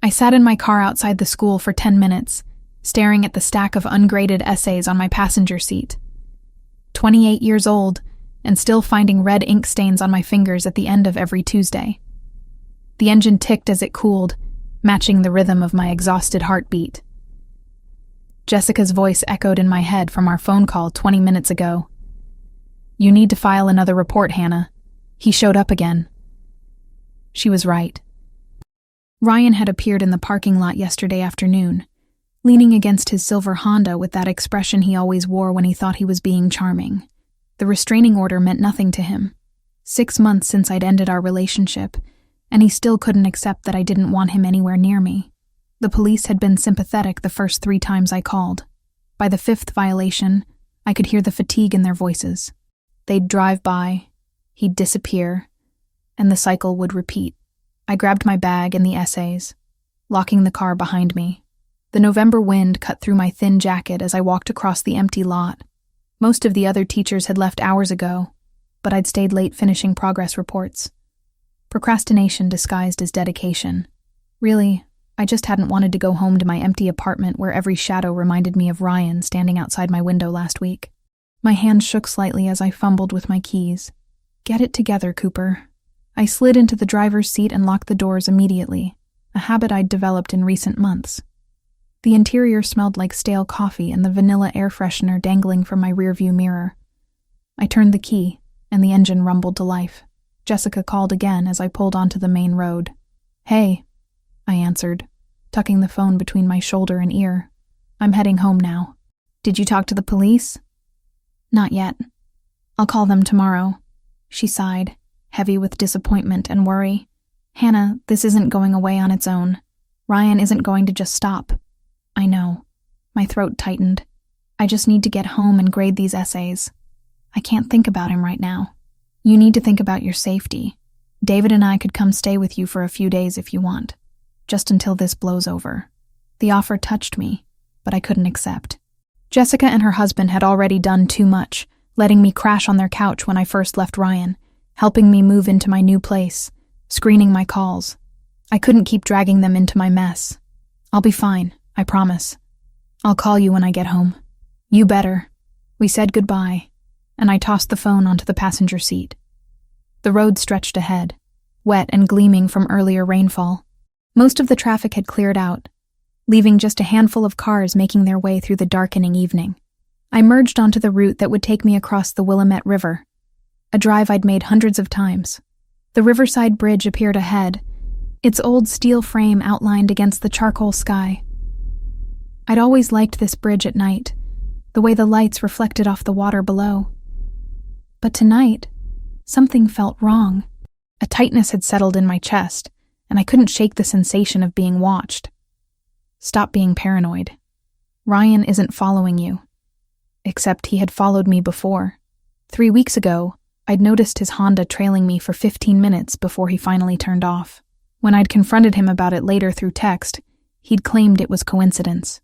I sat in my car outside the school for 10 minutes, staring at the stack of ungraded essays on my passenger seat. 28 years old, and still finding red ink stains on my fingers at the end of every Tuesday. The engine ticked as it cooled, matching the rhythm of my exhausted heartbeat. Jessica's voice echoed in my head from our phone call 20 minutes ago. "You need to file another report, Hannah. He showed up again." She was right. Ryan had appeared in the parking lot yesterday afternoon, leaning against his silver Honda with that expression he always wore when he thought he was being charming. The restraining order meant nothing to him. 6 months since I'd ended our relationship, and he still couldn't accept that I didn't want him anywhere near me. The police had been sympathetic the first 3 times I called. By the 5th violation, I could hear the fatigue in their voices. They'd drive by, he'd disappear, and the cycle would repeat. I grabbed my bag and the essays, locking the car behind me. The November wind cut through my thin jacket as I walked across the empty lot. Most of the other teachers had left hours ago, but I'd stayed late finishing progress reports. Procrastination disguised as dedication. Really, I just hadn't wanted to go home to my empty apartment where every shadow reminded me of Ryan standing outside my window last week. My hand shook slightly as I fumbled with my keys. "Get it together, Cooper." I slid into the driver's seat and locked the doors immediately, a habit I'd developed in recent months. The interior smelled like stale coffee and the vanilla air freshener dangling from my rearview mirror. I turned the key, and the engine rumbled to life. Jessica called again as I pulled onto the main road. "Hey," I answered, tucking the phone between my shoulder and ear. "I'm heading home now." "Did you talk to the police?" "Not yet. I'll call them tomorrow." She sighed, heavy with disappointment and worry. "Hannah, this isn't going away on its own. Ryan isn't going to just stop." "I know." My throat tightened. "I just need to get home and grade these essays. I can't think about him right now." "You need to think about your safety. David and I could come stay with you for a few days if you want, just until this blows over." The offer touched me, but I couldn't accept. Jessica and her husband had already done too much, letting me crash on their couch when I first left Ryan, helping me move into my new place, screening my calls. I couldn't keep dragging them into my mess. "I'll be fine, I promise. I'll call you when I get home." "You better." We said goodbye, and I tossed the phone onto the passenger seat. The road stretched ahead, wet and gleaming from earlier rainfall. Most of the traffic had cleared out, leaving just a handful of cars making their way through the darkening evening. I merged onto the route that would take me across the Willamette River, a drive I'd made hundreds of times. The Riverside Bridge appeared ahead, its old steel frame outlined against the charcoal sky. I'd always liked this bridge at night, the way the lights reflected off the water below. But tonight, something felt wrong. A tightness had settled in my chest, and I couldn't shake the sensation of being watched. "Stop being paranoid. Ryan isn't following you." Except he had followed me before. 3 weeks ago, I'd noticed his Honda trailing me for 15 minutes before he finally turned off. When I'd confronted him about it later through text, he'd claimed it was coincidence.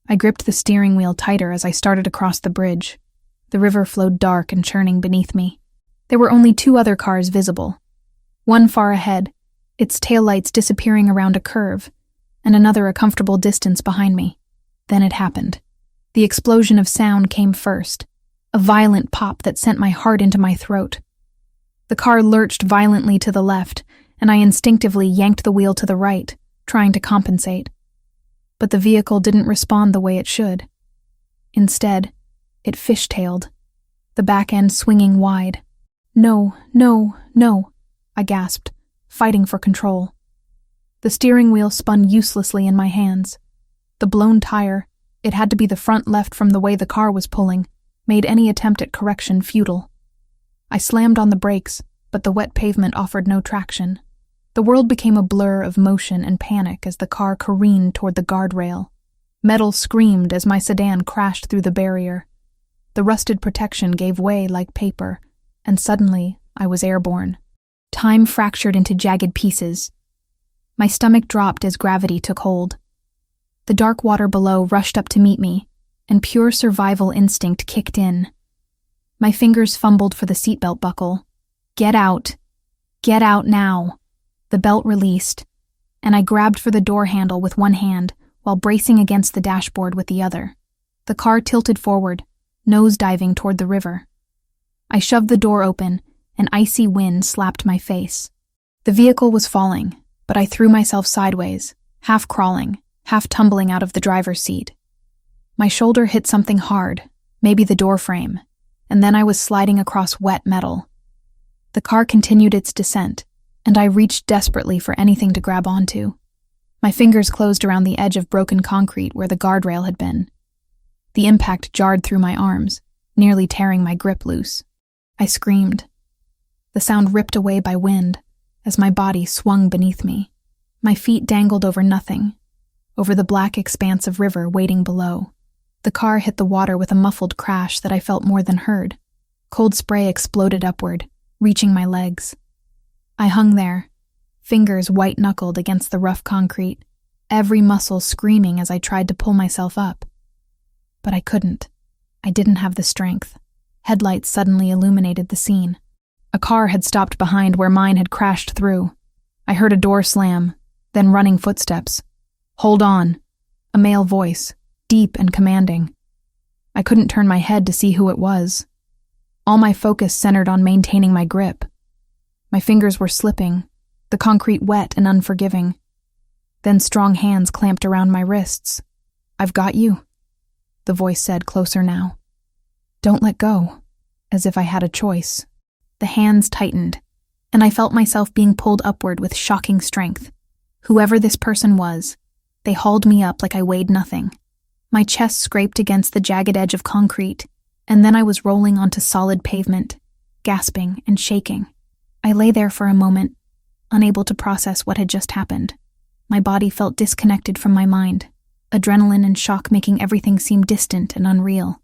I gripped the steering wheel tighter as I started across the bridge. The river flowed dark and churning beneath me. There were only 2 other cars visible. One far ahead, its taillights disappearing around a curve, and another a comfortable distance behind me. Then it happened. The explosion of sound came first, a violent pop that sent my heart into my throat. The car lurched violently to the left, and I instinctively yanked the wheel to the right, trying to compensate. But the vehicle didn't respond the way it should. Instead, it fishtailed, the back end swinging wide. "No, no, no," I gasped, fighting for control. The steering wheel spun uselessly in my hands. The blown tire, it had to be the front left from the way the car was pulling, made any attempt at correction futile. I slammed on the brakes, but the wet pavement offered no traction. The world became a blur of motion and panic as the car careened toward the guardrail. Metal screamed as my sedan crashed through the barrier. The rusted protection gave way like paper, and suddenly I was airborne. Time fractured into jagged pieces. My stomach dropped as gravity took hold. The dark water below rushed up to meet me, and pure survival instinct kicked in. My fingers fumbled for the seatbelt buckle. "Get out! Get out now!" The belt released. and I grabbed for the door handle with one hand while bracing against the dashboard with the other. The car tilted forward, nose-diving toward the river. I shoved the door open, and icy wind slapped my face. The vehicle was falling, but I threw myself sideways, half crawling, half tumbling out of the driver's seat. My shoulder hit something hard, maybe the door frame, and then I was sliding across wet metal. The car continued its descent, and I reached desperately for anything to grab onto. My fingers closed around the edge of broken concrete where the guardrail had been. The impact jarred through my arms, nearly tearing my grip loose. I screamed. The sound ripped away by wind as my body swung beneath me. My feet dangled over nothing, over the black expanse of river waiting below. The car hit the water with a muffled crash that I felt more than heard. Cold spray exploded upward, reaching my legs. I hung there, fingers white-knuckled against the rough concrete, every muscle screaming as I tried to pull myself up. But I couldn't. I didn't have the strength. Headlights suddenly illuminated the scene. A car had stopped behind where mine had crashed through. I heard a door slam, then running footsteps. "Hold on," a male voice, deep and commanding. I couldn't turn my head to see who it was. All my focus centered on maintaining my grip. My fingers were slipping, the concrete wet and unforgiving. Then strong hands clamped around my wrists. "I've got you," the voice said, closer now. "Don't let go," as if I had a choice. The hands tightened, and I felt myself being pulled upward with shocking strength. Whoever this person was, they hauled me up like I weighed nothing. My chest scraped against the jagged edge of concrete, and then I was rolling onto solid pavement, gasping and shaking. I lay there for a moment, unable to process what had just happened. My body felt disconnected from my mind, adrenaline and shock making everything seem distant and unreal.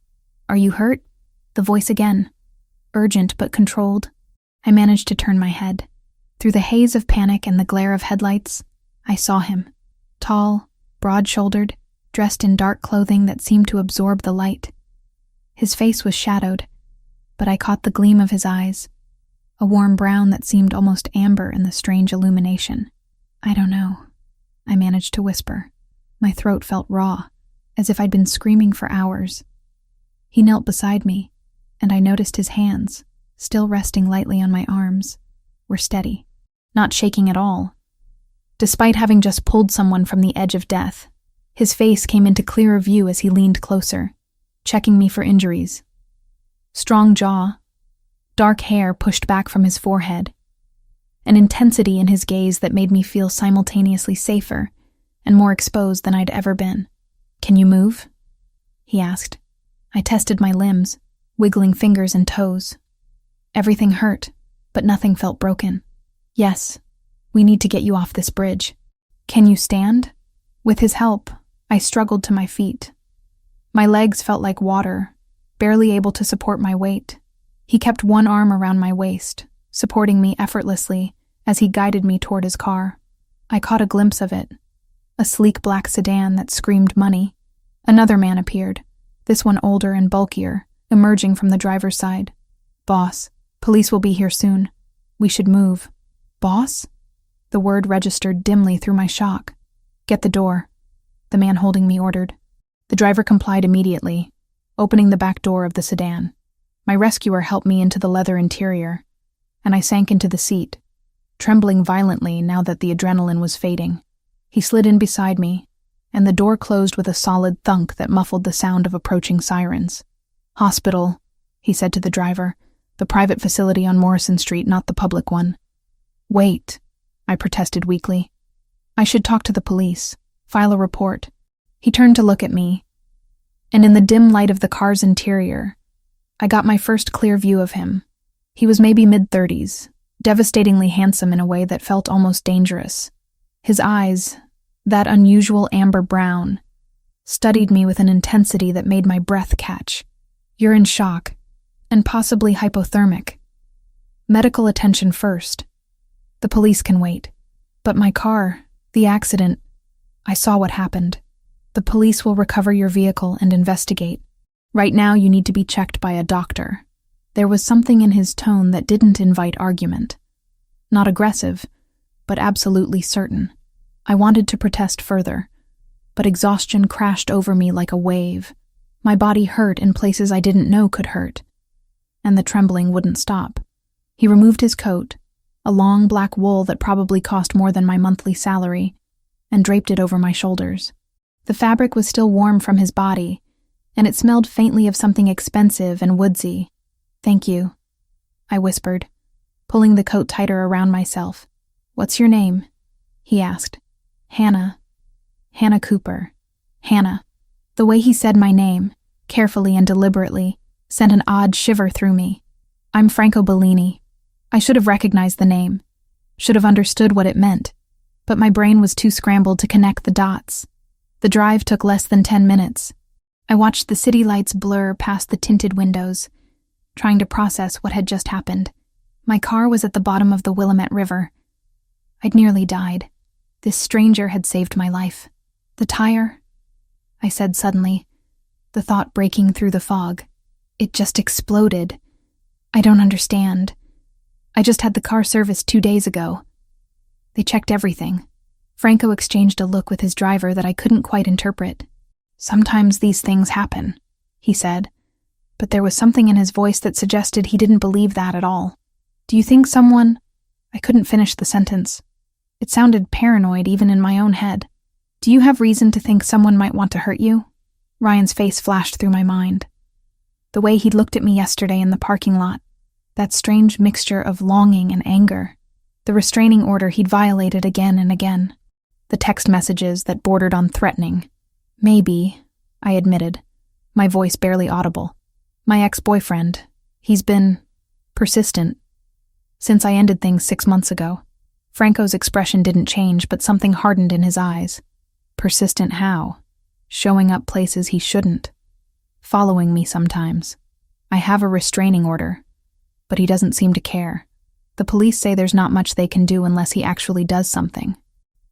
"Are you hurt?" The voice again, urgent but controlled. I managed to turn my head. Through the haze of panic and the glare of headlights, I saw him, tall, broad-shouldered, dressed in dark clothing that seemed to absorb the light. His face was shadowed, but I caught the gleam of his eyes, a warm brown that seemed almost amber in the strange illumination. "I don't know," I managed to whisper. My throat felt raw, as if I'd been screaming for hours. He knelt beside me, and I noticed his hands, still resting lightly on my arms, were steady, not shaking at all. Despite having just pulled someone from the edge of death, his face came into clearer view as he leaned closer, checking me for injuries. Strong jaw, dark hair pushed back from his forehead, an intensity in his gaze that made me feel simultaneously safer and more exposed than I'd ever been. "Can you move?" he asked. I tested my limbs, wiggling fingers and toes. Everything hurt, but nothing felt broken. "Yes, we need to get you off this bridge." "Can you stand?" With his help, I struggled to my feet. My legs felt like water, barely able to support my weight. He kept one arm around my waist, supporting me effortlessly as he guided me toward his car. I caught a glimpse of it, a sleek black sedan that screamed money. Another man appeared, this one older and bulkier, emerging from the driver's side. "Boss, police will be here soon. We should move." "Boss?" The word registered dimly through my shock. "Get the door," the man holding me ordered. The driver complied immediately, opening the back door of the sedan. My rescuer helped me into the leather interior, and I sank into the seat, trembling violently now that the adrenaline was fading. He slid in beside me, and the door closed with a solid thunk that muffled the sound of approaching sirens. "Hospital," he said to the driver, "the private facility on Morrison Street, not the public one." "Wait," I protested weakly. "I should talk to the police, file a report." He turned to look at me, and in the dim light of the car's interior, I got my first clear view of him. He was maybe mid-30s, devastatingly handsome in a way that felt almost dangerous. His eyes, that unusual amber brown, studied me with an intensity that made my breath catch. "You're in shock, and possibly hypothermic. Medical attention first. The police can wait. But my car, the accident, I saw what happened. The police will recover your vehicle and investigate. Right now you need to be checked by a doctor." There was something in his tone that didn't invite argument. Not aggressive, but absolutely certain. I wanted to protest further, but exhaustion crashed over me like a wave. My body hurt in places I didn't know could hurt, and the trembling wouldn't stop. He removed his coat, a long black wool that probably cost more than my monthly salary, and draped it over my shoulders. The fabric was still warm from his body, and it smelled faintly of something expensive and woodsy. "Thank you," I whispered, pulling the coat tighter around myself. "What's your name?" he asked. "Hannah. Hannah Cooper. Hannah." The way he said my name, carefully and deliberately, sent an odd shiver through me. "I'm Franco Bellini." I should have recognized the name, should have understood what it meant, but my brain was too scrambled to connect the dots. The drive took less than 10 minutes. I watched the city lights blur past the tinted windows, trying to process what had just happened. My car was at the bottom of the Willamette River. I'd nearly died. This stranger had saved my life. "The tire?" I said suddenly, the thought breaking through the fog. "It just exploded. I don't understand. I just had the car serviced 2 days ago." They checked everything. Franco exchanged a look with his driver that I couldn't quite interpret. "Sometimes these things happen," he said, but there was something in his voice that suggested he didn't believe that at all. "Do you think someone—" I couldn't finish the sentence. It sounded paranoid even in my own head. "Do you have reason to think someone might want to hurt you?" Ryan's face flashed through my mind. The way he'd looked at me yesterday in the parking lot, that strange mixture of longing and anger, the restraining order he'd violated again and again, the text messages that bordered on threatening. "Maybe," I admitted, my voice barely audible. "My ex-boyfriend, he's been persistent since I ended things 6 months ago." Franco's expression didn't change, but something hardened in his eyes. "Persistent how?" "Showing up places he shouldn't. Following me sometimes. I have a restraining order, but he doesn't seem to care. The police say there's not much they can do unless he actually does something.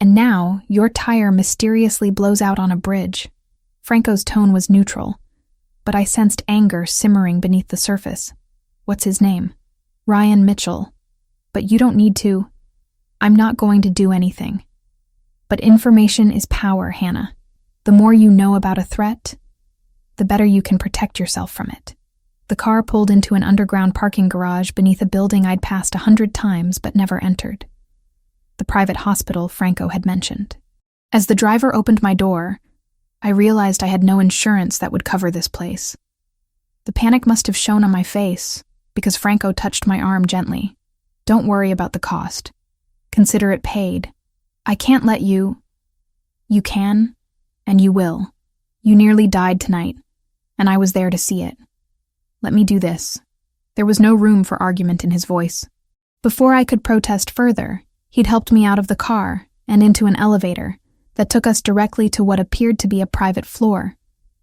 And now, your tire mysteriously blows out on a bridge." Franco's tone was neutral, but I sensed anger simmering beneath the surface. "What's his name?" "Ryan Mitchell. But you don't need to." "I'm not going to do anything. But information is power, Hannah. The more you know about a threat, the better you can protect yourself from it." The car pulled into an underground parking garage beneath a building I'd passed 100 times but never entered. The private hospital Franco had mentioned. As the driver opened my door, I realized I had no insurance that would cover this place. The panic must have shown on my face, because Franco touched my arm gently. "Don't worry about the cost. Consider it paid. I can't let you—" "You can, and you will. You nearly died tonight, and I was there to see it. Let me do this." There was no room for argument in his voice. Before I could protest further, he'd helped me out of the car and into an elevator that took us directly to what appeared to be a private floor.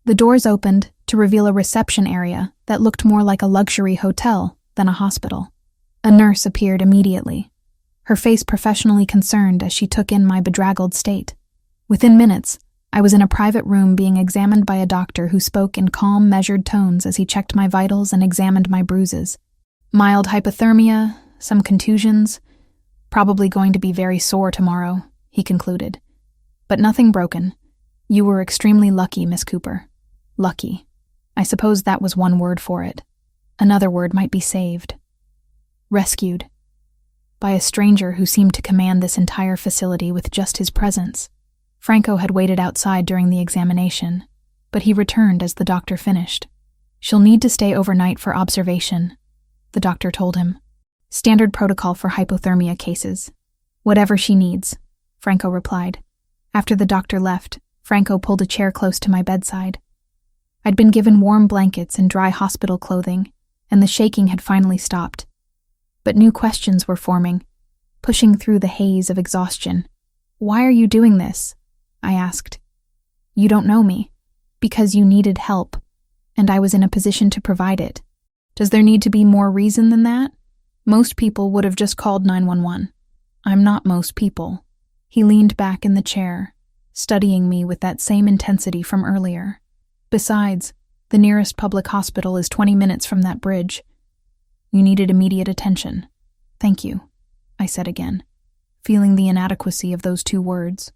The doors opened to reveal a reception area that looked more like a luxury hotel than a hospital. A nurse appeared immediately, her face professionally concerned as she took in my bedraggled state. Within minutes, I was in a private room being examined by a doctor who spoke in calm, measured tones as he checked my vitals and examined my bruises. "Mild hypothermia, some contusions, probably going to be very sore tomorrow," he concluded. "But nothing broken. You were extremely lucky, Miss Cooper. Lucky. I suppose that was one word for it. Another word might be saved. Rescued. By a stranger who seemed to command this entire facility with just his presence." Franco had waited outside during the examination, but he returned as the doctor finished. "She'll need to stay overnight for observation," the doctor told him. "Standard protocol for hypothermia cases. Whatever she needs," Franco replied. After the doctor left, Franco pulled a chair close to my bedside. I'd been given warm blankets and dry hospital clothing, and the shaking had finally stopped. But new questions were forming, pushing through the haze of exhaustion. "Why are you doing this?" I asked. "You don't know me. Because you needed help, and I was in a position to provide it. Does there need to be more reason than that? Most people would have just called 911. I'm not most people." He leaned back in the chair, studying me with that same intensity from earlier. "Besides, the nearest public hospital is 20 minutes from that bridge. You needed immediate attention." "Thank you," I said again, feeling the inadequacy of those 2 words.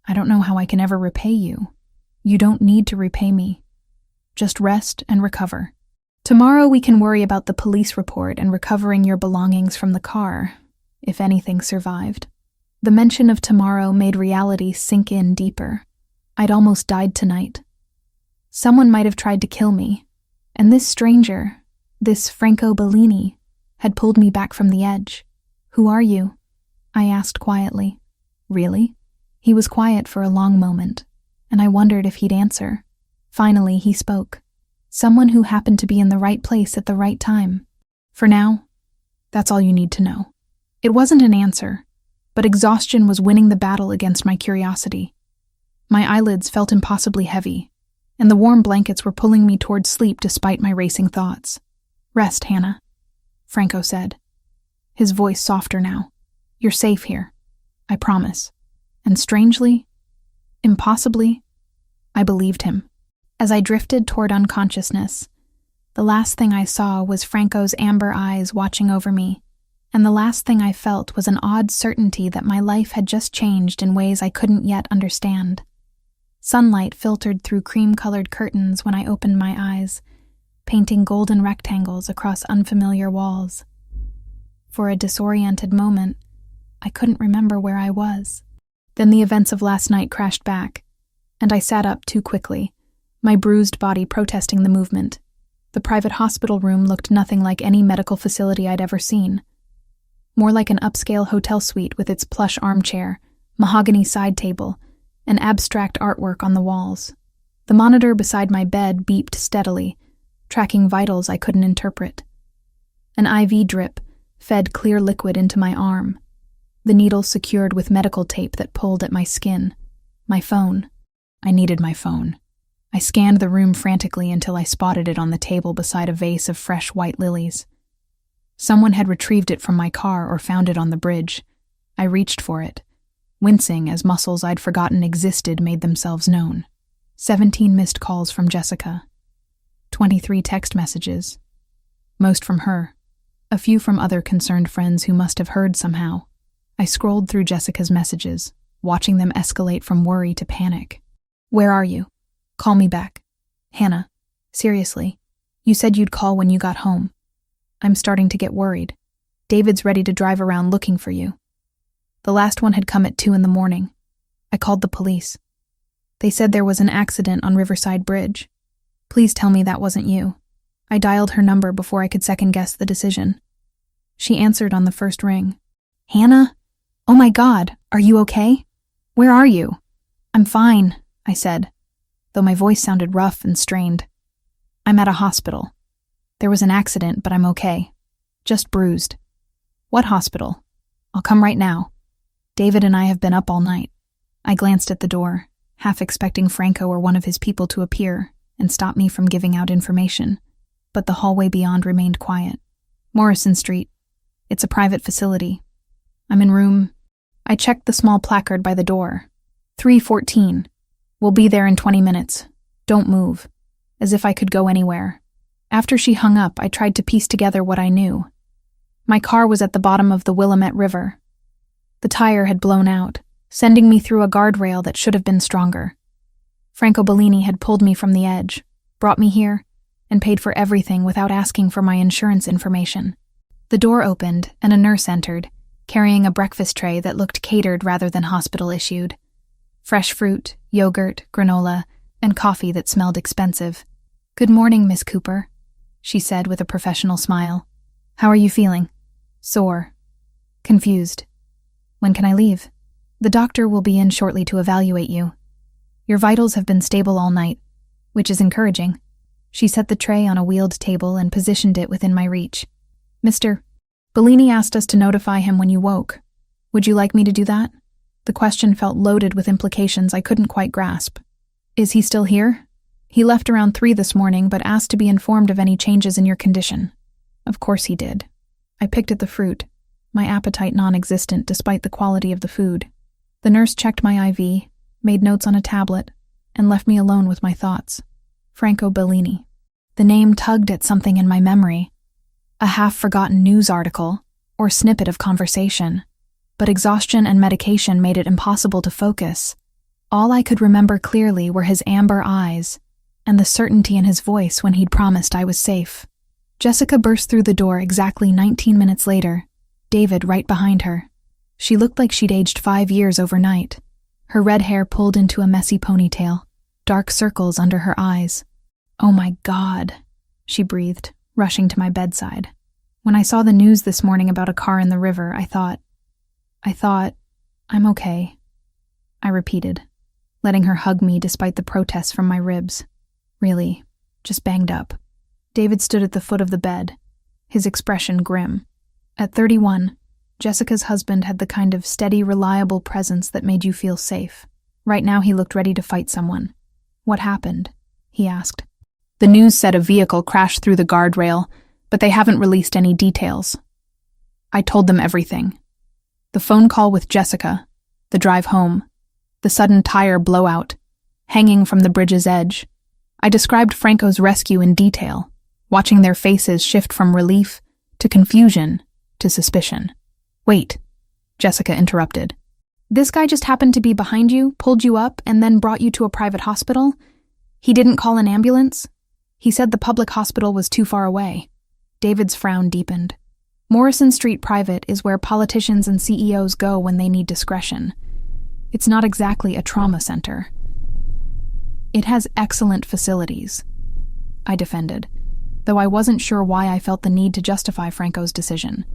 I don't know how I can ever repay you. You don't need to repay me. Just rest and recover. Tomorrow we can worry about the police report and recovering your belongings from the car, if anything survived. The mention of tomorrow made reality sink in deeper. I'd almost died tonight. Someone might have tried to kill me, and this stranger, this Franco Bellini, had pulled me back from the edge. Who are you? I asked quietly. Really? He was quiet for a long moment, and I wondered if he'd answer. Finally, he spoke. Someone who happened to be in the right place at the right time. For now, that's all you need to know. It wasn't an answer, but exhaustion was winning the battle against my curiosity. My eyelids felt impossibly heavy, and the warm blankets were pulling me toward sleep despite my racing thoughts. Rest, Hannah, Franco said, his voice softer now. You're safe here, I promise. And strangely, impossibly, I believed him. As I drifted toward unconsciousness, the last thing I saw was Franco's amber eyes watching over me, and the last thing I felt was an odd certainty that my life had just changed in ways I couldn't yet understand. Sunlight filtered through cream-colored curtains when I opened my eyes, painting golden rectangles across unfamiliar walls. For a disoriented moment, I couldn't remember where I was. Then the events of last night crashed back, and I sat up too quickly, my bruised body protesting the movement. The private hospital room looked nothing like any medical facility I'd ever seen. More like an upscale hotel suite with its plush armchair, mahogany side table, and abstract artwork on the walls. The monitor beside my bed beeped steadily, tracking vitals I couldn't interpret. An IV drip fed clear liquid into my arm, the needle secured with medical tape that pulled at my skin. My phone. I needed my phone. I scanned the room frantically until I spotted it on the table beside a vase of fresh white lilies. Someone had retrieved it from my car or found it on the bridge. I reached for it, wincing as muscles I'd forgotten existed made themselves known. 17 missed calls from Jessica. 23 text messages. Most from her. A few from other concerned friends who must have heard somehow. I scrolled through Jessica's messages, watching them escalate from worry to panic. Where are you? Call me back. Hannah, seriously, you said you'd call when you got home. I'm starting to get worried. David's ready to drive around looking for you. The last one had come at 2 a.m. I called the police. They said there was an accident on Riverside Bridge. Please tell me that wasn't you. I dialed her number before I could second-guess the decision. She answered on the first ring. Hannah? Oh my God, are you okay? Where are you? I'm fine, I said, though my voice sounded rough and strained. I'm at a hospital. There was an accident, but I'm okay. Just bruised. What hospital? I'll come right now. David and I have been up all night. I glanced at the door, half expecting Franco or one of his people to appear and stop me from giving out information, but the hallway beyond remained quiet. Morrison Street. It's a private facility. I'm in room... I checked the small placard by the door. 314. We'll be there in 20 minutes. Don't move. As if I could go anywhere. After she hung up, I tried to piece together what I knew. My car was at the bottom of the Willamette River. The tire had blown out, sending me through a guardrail that should have been stronger. Franco Bellini had pulled me from the edge, brought me here, and paid for everything without asking for my insurance information. The door opened, and a nurse entered, carrying a breakfast tray that looked catered rather than hospital-issued. Fresh fruit, yogurt, granola, and coffee that smelled expensive. Good morning, Miss Cooper, she said with a professional smile. How are you feeling? Sore. Confused. When can I leave? The doctor will be in shortly to evaluate you. Your vitals have been stable all night, which is encouraging. She set the tray on a wheeled table and positioned it within my reach. Mr. Bellini asked us to notify him when you woke. Would you like me to do that? The question felt loaded with implications I couldn't quite grasp. Is he still here? He left around 3 this morning, but asked to be informed of any changes in your condition. Of course he did. I picked at the fruit, my appetite non-existent despite the quality of the food. The nurse checked my IV, made notes on a tablet, and left me alone with my thoughts. Franco Bellini. The name tugged at something in my memory. A half-forgotten news article, or snippet of conversation. But exhaustion and medication made it impossible to focus. All I could remember clearly were his amber eyes and the certainty in his voice when he'd promised I was safe. Jessica burst through the door exactly 19 minutes later, David right behind her. She looked like she'd aged 5 years overnight. Her red hair pulled into a messy ponytail, dark circles under her eyes. "Oh my God," she breathed, rushing to my bedside. "When I saw the news this morning about a car in the river, I thought, I'm okay," I repeated, letting her hug me despite the protests from my ribs. "Really, just banged up." David stood at the foot of the bed, his expression grim. At 31, Jessica's husband had the kind of steady, reliable presence that made you feel safe. Right now he looked ready to fight someone. "What happened?" he asked. "The news said a vehicle crashed through the guardrail, but they haven't released any details." I told them everything. The phone call with Jessica, the drive home, the sudden tire blowout, hanging from the bridge's edge. I described Franco's rescue in detail, watching their faces shift from relief to confusion to suspicion. "Wait," Jessica interrupted. "This guy just happened to be behind you, pulled you up, and then brought you to a private hospital? He didn't call an ambulance? He said the public hospital was too far away." David's frown deepened. "Morrison Street Private is where politicians and CEOs go when they need discretion. It's not exactly a trauma center." "It has excellent facilities," I defended, though I wasn't sure why I felt the need to justify Franco's decision.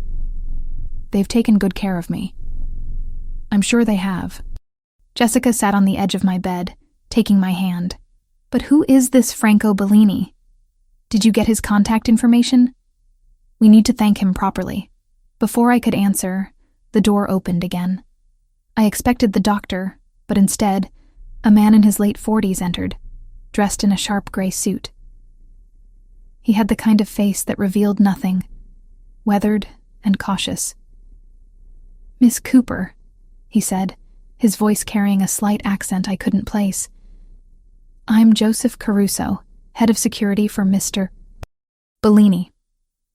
"They've taken good care of me." "I'm sure they have." Jessica sat on the edge of my bed, taking my hand. "But who is this Franco Bellini? Did you get his contact information? We need to thank him properly." Before I could answer, the door opened again. I expected the doctor, but instead, a man in his late 40s entered, dressed in a sharp gray suit. He had the kind of face that revealed nothing, weathered and cautious. "Miss Cooper," he said, his voice carrying a slight accent I couldn't place. "I'm Joseph Caruso, head of security for Mr. Bellini.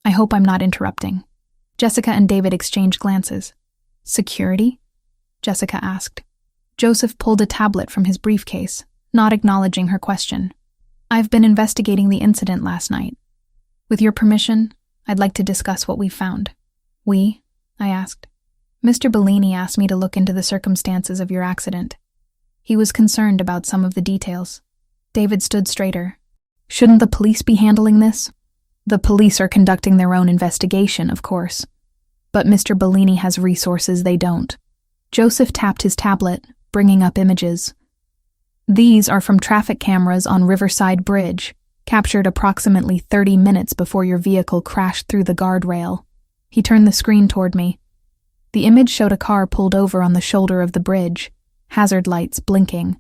I hope I'm not interrupting." Jessica and David exchanged glances. "Security?" Jessica asked. Joseph pulled a tablet from his briefcase, not acknowledging her question. "I've been investigating the incident last night. With your permission, I'd like to discuss what we found." "We?" I asked. "Mr. Bellini asked me to look into the circumstances of your accident. He was concerned about some of the details." David stood straighter. "Shouldn't the police be handling this?" "The police are conducting their own investigation, of course. But Mr. Bellini has resources they don't." Joseph tapped his tablet, bringing up images. "These are from traffic cameras on Riverside Bridge, captured approximately 30 minutes before your vehicle crashed through the guardrail." He turned the screen toward me. The image showed a car pulled over on the shoulder of the bridge, hazard lights blinking.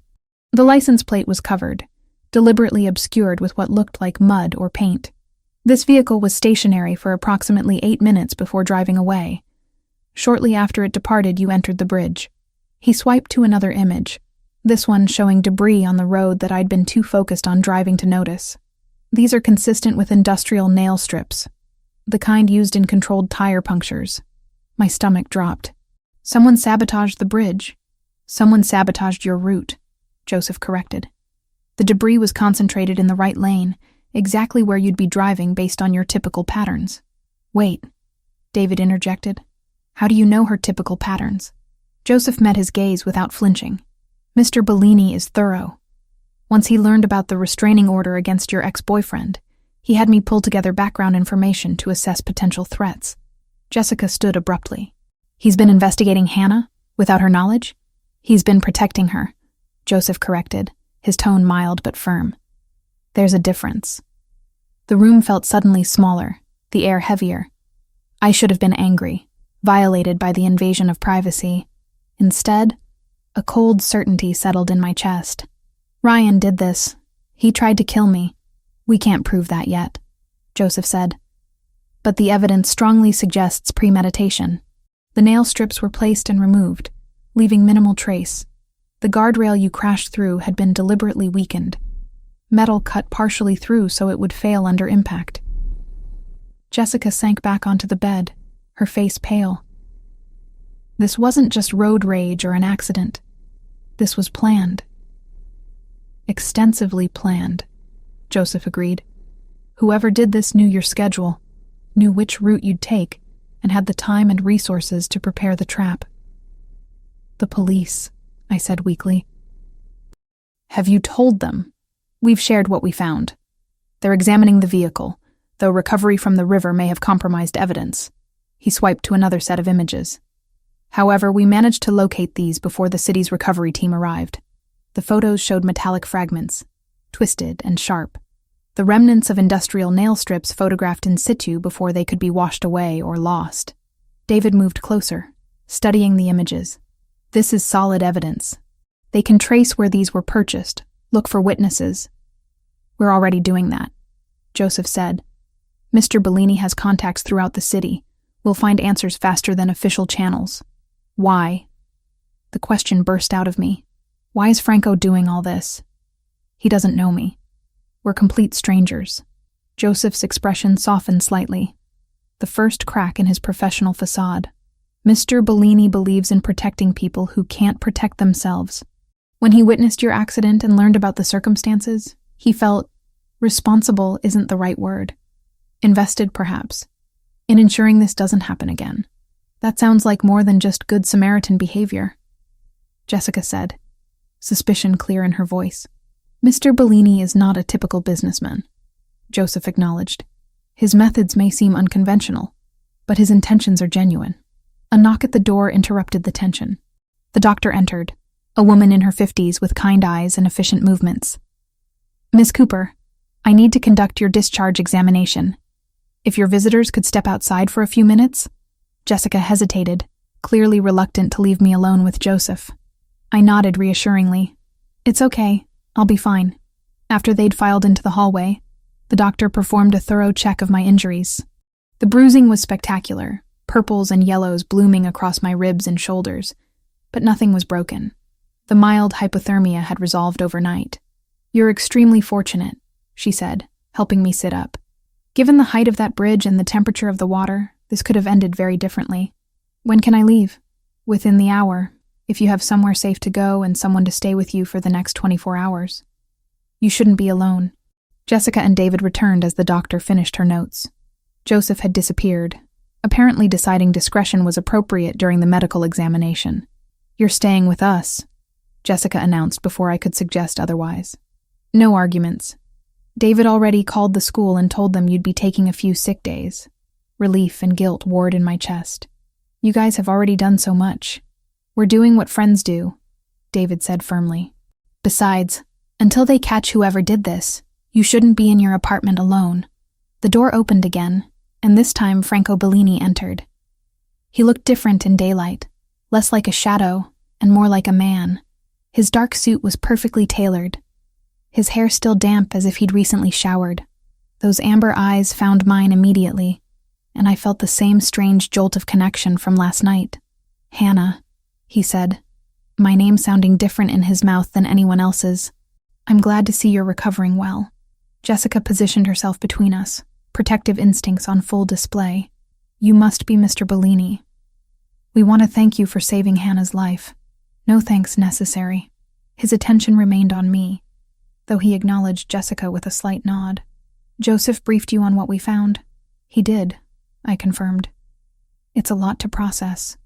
The license plate was covered, deliberately obscured with what looked like mud or paint. This vehicle was stationary for approximately 8 minutes before driving away. Shortly after it departed, you entered the bridge. He swiped to another image, this one showing debris on the road that I'd been too focused on driving to notice. "These are consistent with industrial nail strips, the kind used in controlled tire punctures." My stomach dropped. "Someone sabotaged the bridge." "Someone sabotaged your route," Joseph corrected. "The debris was concentrated in the right lane, exactly where you'd be driving based on your typical patterns." "Wait," David interjected. "How do you know her typical patterns?" Joseph met his gaze without flinching. "Mr. Bellini is thorough. Once he learned about the restraining order against your ex-boyfriend, he had me pull together background information to assess potential threats." Jessica stood abruptly. "He's been investigating Hannah, without her knowledge?" "He's been protecting her," Joseph corrected, his tone mild but firm. "There's a difference." The room felt suddenly smaller, the air heavier. I should have been angry, violated by the invasion of privacy. Instead, a cold certainty settled in my chest. "Ryan did this. He tried to kill me." "We can't prove that yet," Joseph said. "But the evidence strongly suggests premeditation." The nail strips were placed and removed, leaving minimal trace. The guardrail you crashed through had been deliberately weakened. Metal cut partially through so it would fail under impact. Jessica sank back onto the bed, her face pale. This wasn't just road rage or an accident. This was planned. Extensively planned, Joseph agreed. Whoever did this knew your schedule, knew which route you'd take, and had the time and resources to prepare the trap. The police, I said weakly. Have you told them? We've shared what we found. They're examining the vehicle, though recovery from the river may have compromised evidence. He swiped to another set of images. However, we managed to locate these before the city's recovery team arrived. The photos showed metallic fragments, twisted and sharp, the remnants of industrial nail strips photographed in situ before they could be washed away or lost. David moved closer, studying the images. This is solid evidence. They can trace where these were purchased, look for witnesses. We're already doing that, Joseph said. Mr. Bellini has contacts throughout the city. We'll find answers faster than official channels. Why? The question burst out of me. Why is Franco doing all this? He doesn't know me. We're complete strangers. Joseph's expression softened slightly. The first crack in his professional facade. Mr. Bellini believes in protecting people who can't protect themselves. When he witnessed your accident and learned about the circumstances, he felt responsible isn't the right word. Invested, perhaps, in ensuring this doesn't happen again. That sounds like more than just good Samaritan behavior, Jessica said, suspicion clear in her voice. Mr. Bellini is not a typical businessman, Joseph acknowledged. His methods may seem unconventional, but his intentions are genuine. A knock at the door interrupted the tension. The doctor entered, a woman in her 50s with kind eyes and efficient movements. Miss Cooper, I need to conduct your discharge examination. If your visitors could step outside for a few minutes? Jessica hesitated, clearly reluctant to leave me alone with Joseph. I nodded reassuringly. It's okay, I'll be fine. After they'd filed into the hallway, the doctor performed a thorough check of my injuries. The bruising was spectacular, purples and yellows blooming across my ribs and shoulders, but nothing was broken. The mild hypothermia had resolved overnight. You're extremely fortunate, she said, helping me sit up. Given the height of that bridge and the temperature of the water, this could have ended very differently. When can I leave? Within the hour, if you have somewhere safe to go and someone to stay with you for the next 24 hours. You shouldn't be alone. Jessica and David returned as the doctor finished her notes. Joseph had disappeared, apparently deciding discretion was appropriate during the medical examination. You're staying with us, Jessica announced before I could suggest otherwise. No arguments. David already called the school and told them you'd be taking a few sick days. Relief and guilt warred in my chest. You guys have already done so much. We're doing what friends do, David said firmly. Besides, until they catch whoever did this, you shouldn't be in your apartment alone. The door opened again, and this time Franco Bellini entered. He looked different in daylight, less like a shadow and more like a man. His dark suit was perfectly tailored. His hair still damp as if he'd recently showered. Those amber eyes found mine immediately, and I felt the same strange jolt of connection from last night. Hannah, he said, my name sounding different in his mouth than anyone else's. I'm glad to see you're recovering well. Jessica positioned herself between us, protective instincts on full display. You must be Mr. Bellini. We want to thank you for saving Hannah's life. No thanks necessary. His attention remained on me, though he acknowledged Jessica with a slight nod. Joseph briefed you on what we found. He did, I confirmed. It's a lot to process.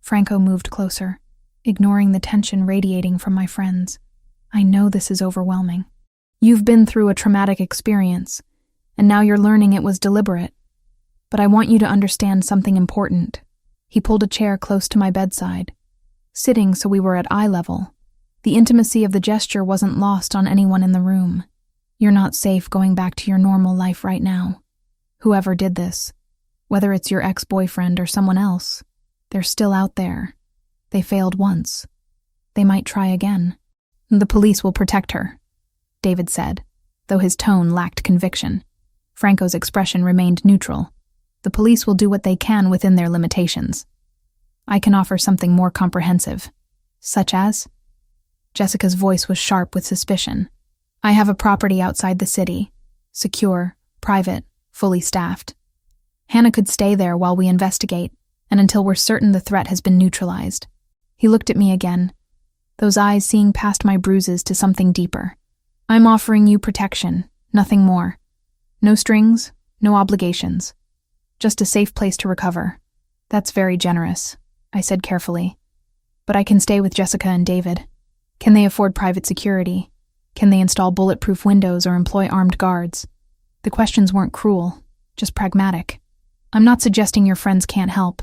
Franco moved closer, ignoring the tension radiating from my friends. I know this is overwhelming. You've been through a traumatic experience, and now you're learning it was deliberate. But I want you to understand something important. He pulled a chair close to my bedside, sitting so we were at eye level. The intimacy of the gesture wasn't lost on anyone in the room. You're not safe going back to your normal life right now. Whoever did this, whether it's your ex-boyfriend or someone else, they're still out there. They failed once. They might try again. The police will protect her, David said, though his tone lacked conviction. Franco's expression remained neutral. The police will do what they can within their limitations. I can offer something more comprehensive. Such as? Jessica's voice was sharp with suspicion. I have a property outside the city. Secure, private, fully staffed. Hannah could stay there while we investigate, and until we're certain the threat has been neutralized. He looked at me again. those eyes seeing past my bruises to something deeper. I'm offering you protection, nothing more. No strings, no obligations. Just a safe place to recover. That's very generous, I said carefully. But I can stay with Jessica and David. Can they afford private security? Can they install bulletproof windows or employ armed guards? The questions weren't cruel, just pragmatic. I'm not suggesting your friends can't help.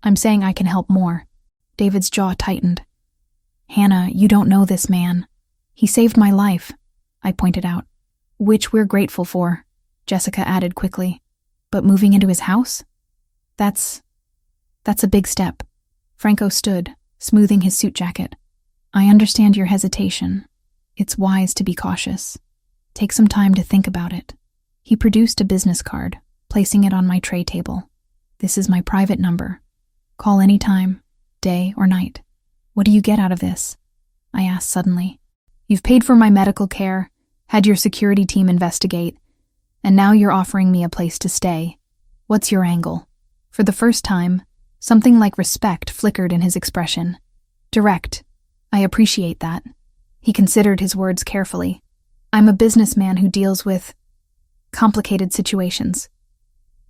I'm saying I can help more. David's jaw tightened. Hannah, you don't know this man. He saved my life, I pointed out. Which we're grateful for, Jessica added quickly. But moving into his house? That's a big step. Franco stood, smoothing his suit jacket. I understand your hesitation. It's wise to be cautious. Take some time to think about it. He produced a business card, placing it on my tray table. This is my private number. Call anytime, day or night. What do you get out of this? I asked suddenly. You've paid for my medical care, had your security team investigate, and now you're offering me a place to stay. What's your angle? For the first time, something like respect flickered in his expression. Direct. I appreciate that. He considered his words carefully. I'm a businessman who deals with complicated situations.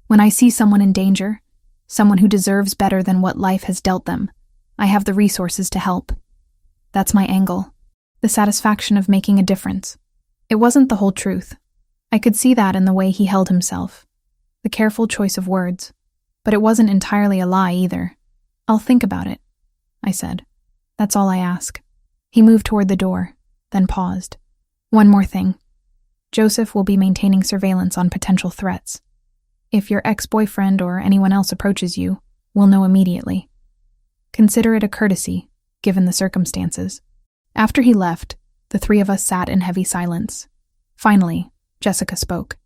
When I see someone in danger, someone who deserves better than what life has dealt them, I have the resources to help. That's my angle. The satisfaction of making a difference. It wasn't the whole truth. I could see that in the way he held himself. The careful choice of words. But it wasn't entirely a lie either. I'll think about it, I said. That's all I ask. He moved toward the door, then paused. One more thing. Joseph will be maintaining surveillance on potential threats. If your ex-boyfriend or anyone else approaches you, we'll know immediately. Consider it a courtesy, given the circumstances. After he left, the three of us sat in heavy silence. Finally, Jessica spoke.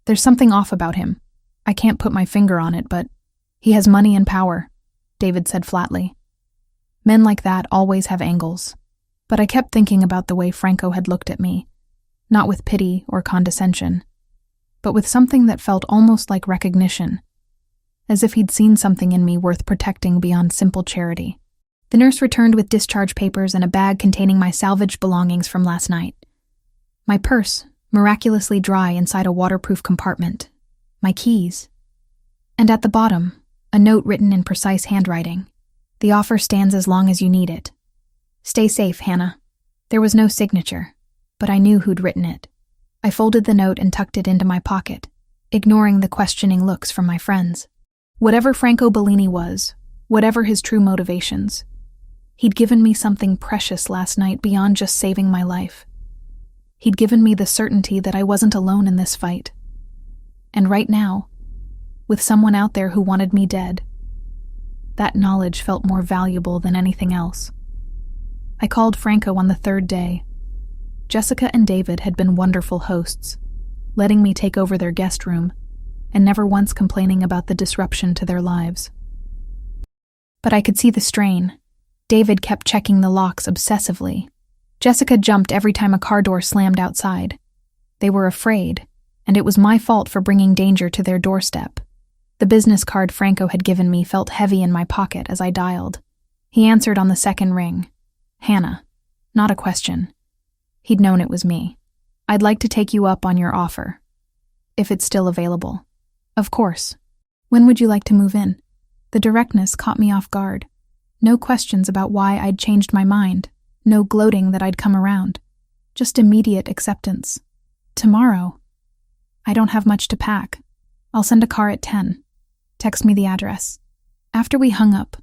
There's something off about him. I can't put my finger on it, but he has money and power, David said flatly. Men like that always have angles. But I kept thinking about the way Franco had looked at me, not with pity or condescension, but with something that felt almost like recognition, as if he'd seen something in me worth protecting beyond simple charity. The nurse returned with discharge papers and a bag containing my salvaged belongings from last night. My purse, miraculously dry inside a waterproof compartment. My keys. And at the bottom, a note written in precise handwriting. The offer stands as long as you need it. Stay safe, Hannah. There was no signature, but I knew who'd written it. I folded the note and tucked it into my pocket, ignoring the questioning looks from my friends. Whatever Franco Bellini was, whatever his true motivations, he'd given me something precious last night beyond just saving my life. He'd given me the certainty that I wasn't alone in this fight. And right now, with someone out there who wanted me dead, that knowledge felt more valuable than anything else. I called Franco on the third day. Jessica and David had been wonderful hosts, letting me take over their guest room, and never once complaining about the disruption to their lives. But I could see the strain. David kept checking the locks obsessively. Jessica jumped every time a car door slammed outside. They were afraid, and it was my fault for bringing danger to their doorstep. The business card Franco had given me felt heavy in my pocket as I dialed. He answered on the second ring. Hannah. Not a question. He'd known it was me. I'd like to take you up on your offer. If it's still available. Of course. When would you like to move in? The directness caught me off guard. No questions about why I'd changed my mind. No gloating that I'd come around. Just immediate acceptance. Tomorrow. I don't have much to pack. I'll send a car at 10. Text me the address. After we hung up,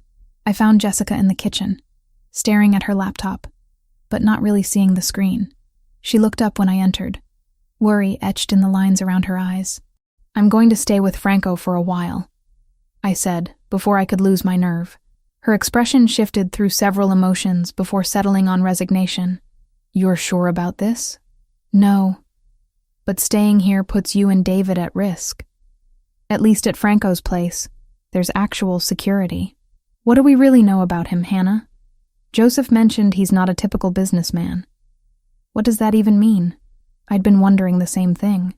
I found Jessica in the kitchen, staring at her laptop, but not really seeing the screen. She looked up when I entered, worry etched in the lines around her eyes. I'm going to stay with Franco for a while, I said, before I could lose my nerve. Her expression shifted through several emotions before settling on resignation. You're sure about this? No. But staying here puts you and David at risk. At least at Franco's place, there's actual security. What do we really know about him, Hannah? Joseph mentioned he's not a typical businessman. What does that even mean? I'd been wondering the same thing.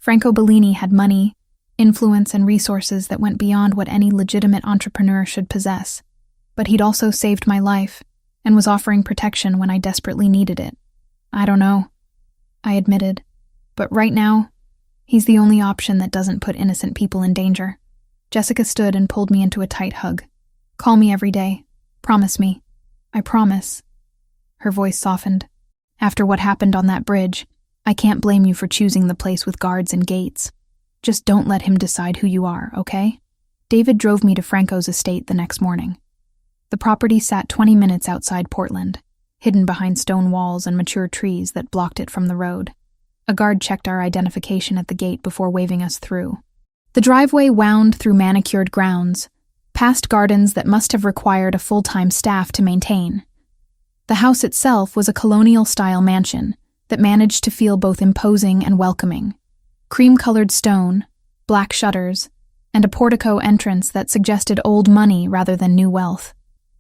Franco Bellini had money, influence, and resources that went beyond what any legitimate entrepreneur should possess. But he'd also saved my life, and was offering protection when I desperately needed it. I don't know, I admitted, but right now, he's the only option that doesn't put innocent people in danger. Jessica stood and pulled me into a tight hug. Call me every day. Promise me. I promise. Her voice softened. After what happened on that bridge, I can't blame you for choosing the place with guards and gates. Just don't let him decide who you are, okay? David drove me to Franco's estate the next morning. The property sat 20 minutes outside Portland, hidden behind stone walls and mature trees that blocked it from the road. A guard checked our identification at the gate before waving us through. The driveway wound through manicured grounds, past gardens that must have required a full-time staff to maintain. The house itself was a colonial-style mansion that managed to feel both imposing and welcoming. Cream-colored stone, black shutters, and a portico entrance that suggested old money rather than new wealth.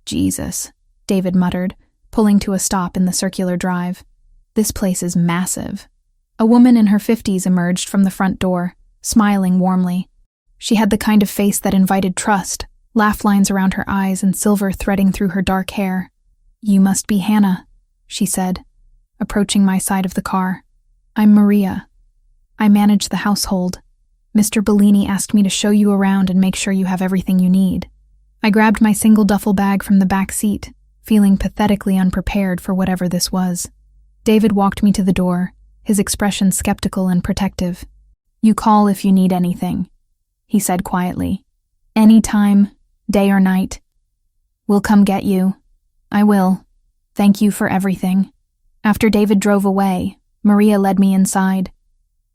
Jesus, David muttered, pulling to a stop in the circular drive. This place is massive. A woman in her 50s emerged from the front door, smiling warmly. She had the kind of face that invited trust, laugh lines around her eyes and silver threading through her dark hair. You must be Hannah, she said, approaching my side of the car. I'm Maria. I manage the household. Mr. Bellini asked me to show you around and make sure you have everything you need. I grabbed my single duffel bag from the back seat, feeling pathetically unprepared for whatever this was. David walked me to the door, his expression skeptical and protective. You call if you need anything, he said quietly. Anytime, day or night. We'll come get you. I will. Thank you for everything. After David drove away, Maria led me inside.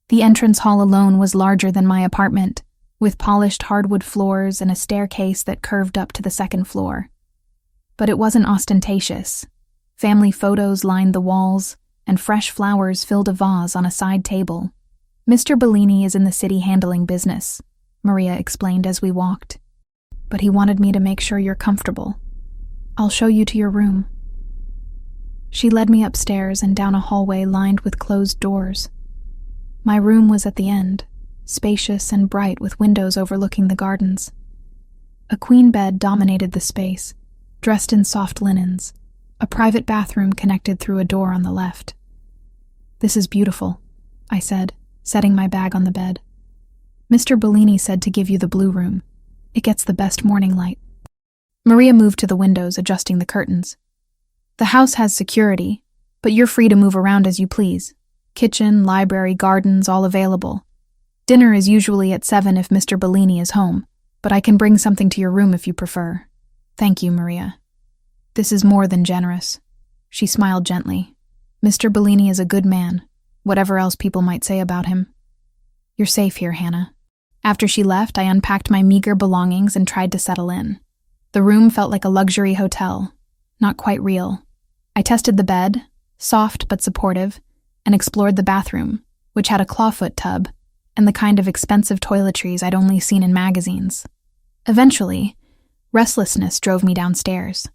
The entrance hall alone was larger than my apartment, with polished hardwood floors and a staircase that curved up to the second floor. But it wasn't ostentatious. Family photos lined the walls, and fresh flowers filled a vase on a side table. Mr. Bellini is in the city handling business, Maria explained as we walked. But he wanted me to make sure you're comfortable. I'll show you to your room. She led me upstairs and down a hallway lined with closed doors. My room was at the end, spacious and bright with windows overlooking the gardens. A queen bed dominated the space, dressed in soft linens. A private bathroom connected through a door on the left. This is beautiful, I said, setting my bag on the bed. Mr. Bellini said to give you the blue room. It gets the best morning light. Maria moved to the windows, adjusting the curtains. The house has security, but you're free to move around as you please. Kitchen, library, gardens, all available. Dinner is usually at 7 if Mr. Bellini is home, but I can bring something to your room if you prefer. Thank you, Maria. This is more than generous. She smiled gently. Mr. Bellini is a good man, whatever else people might say about him. You're safe here, Hannah. After she left, I unpacked my meager belongings and tried to settle in. The room felt like a luxury hotel, not quite real. I tested the bed, soft but supportive, and explored the bathroom, which had a clawfoot tub and the kind of expensive toiletries I'd only seen in magazines. Eventually, restlessness drove me downstairs.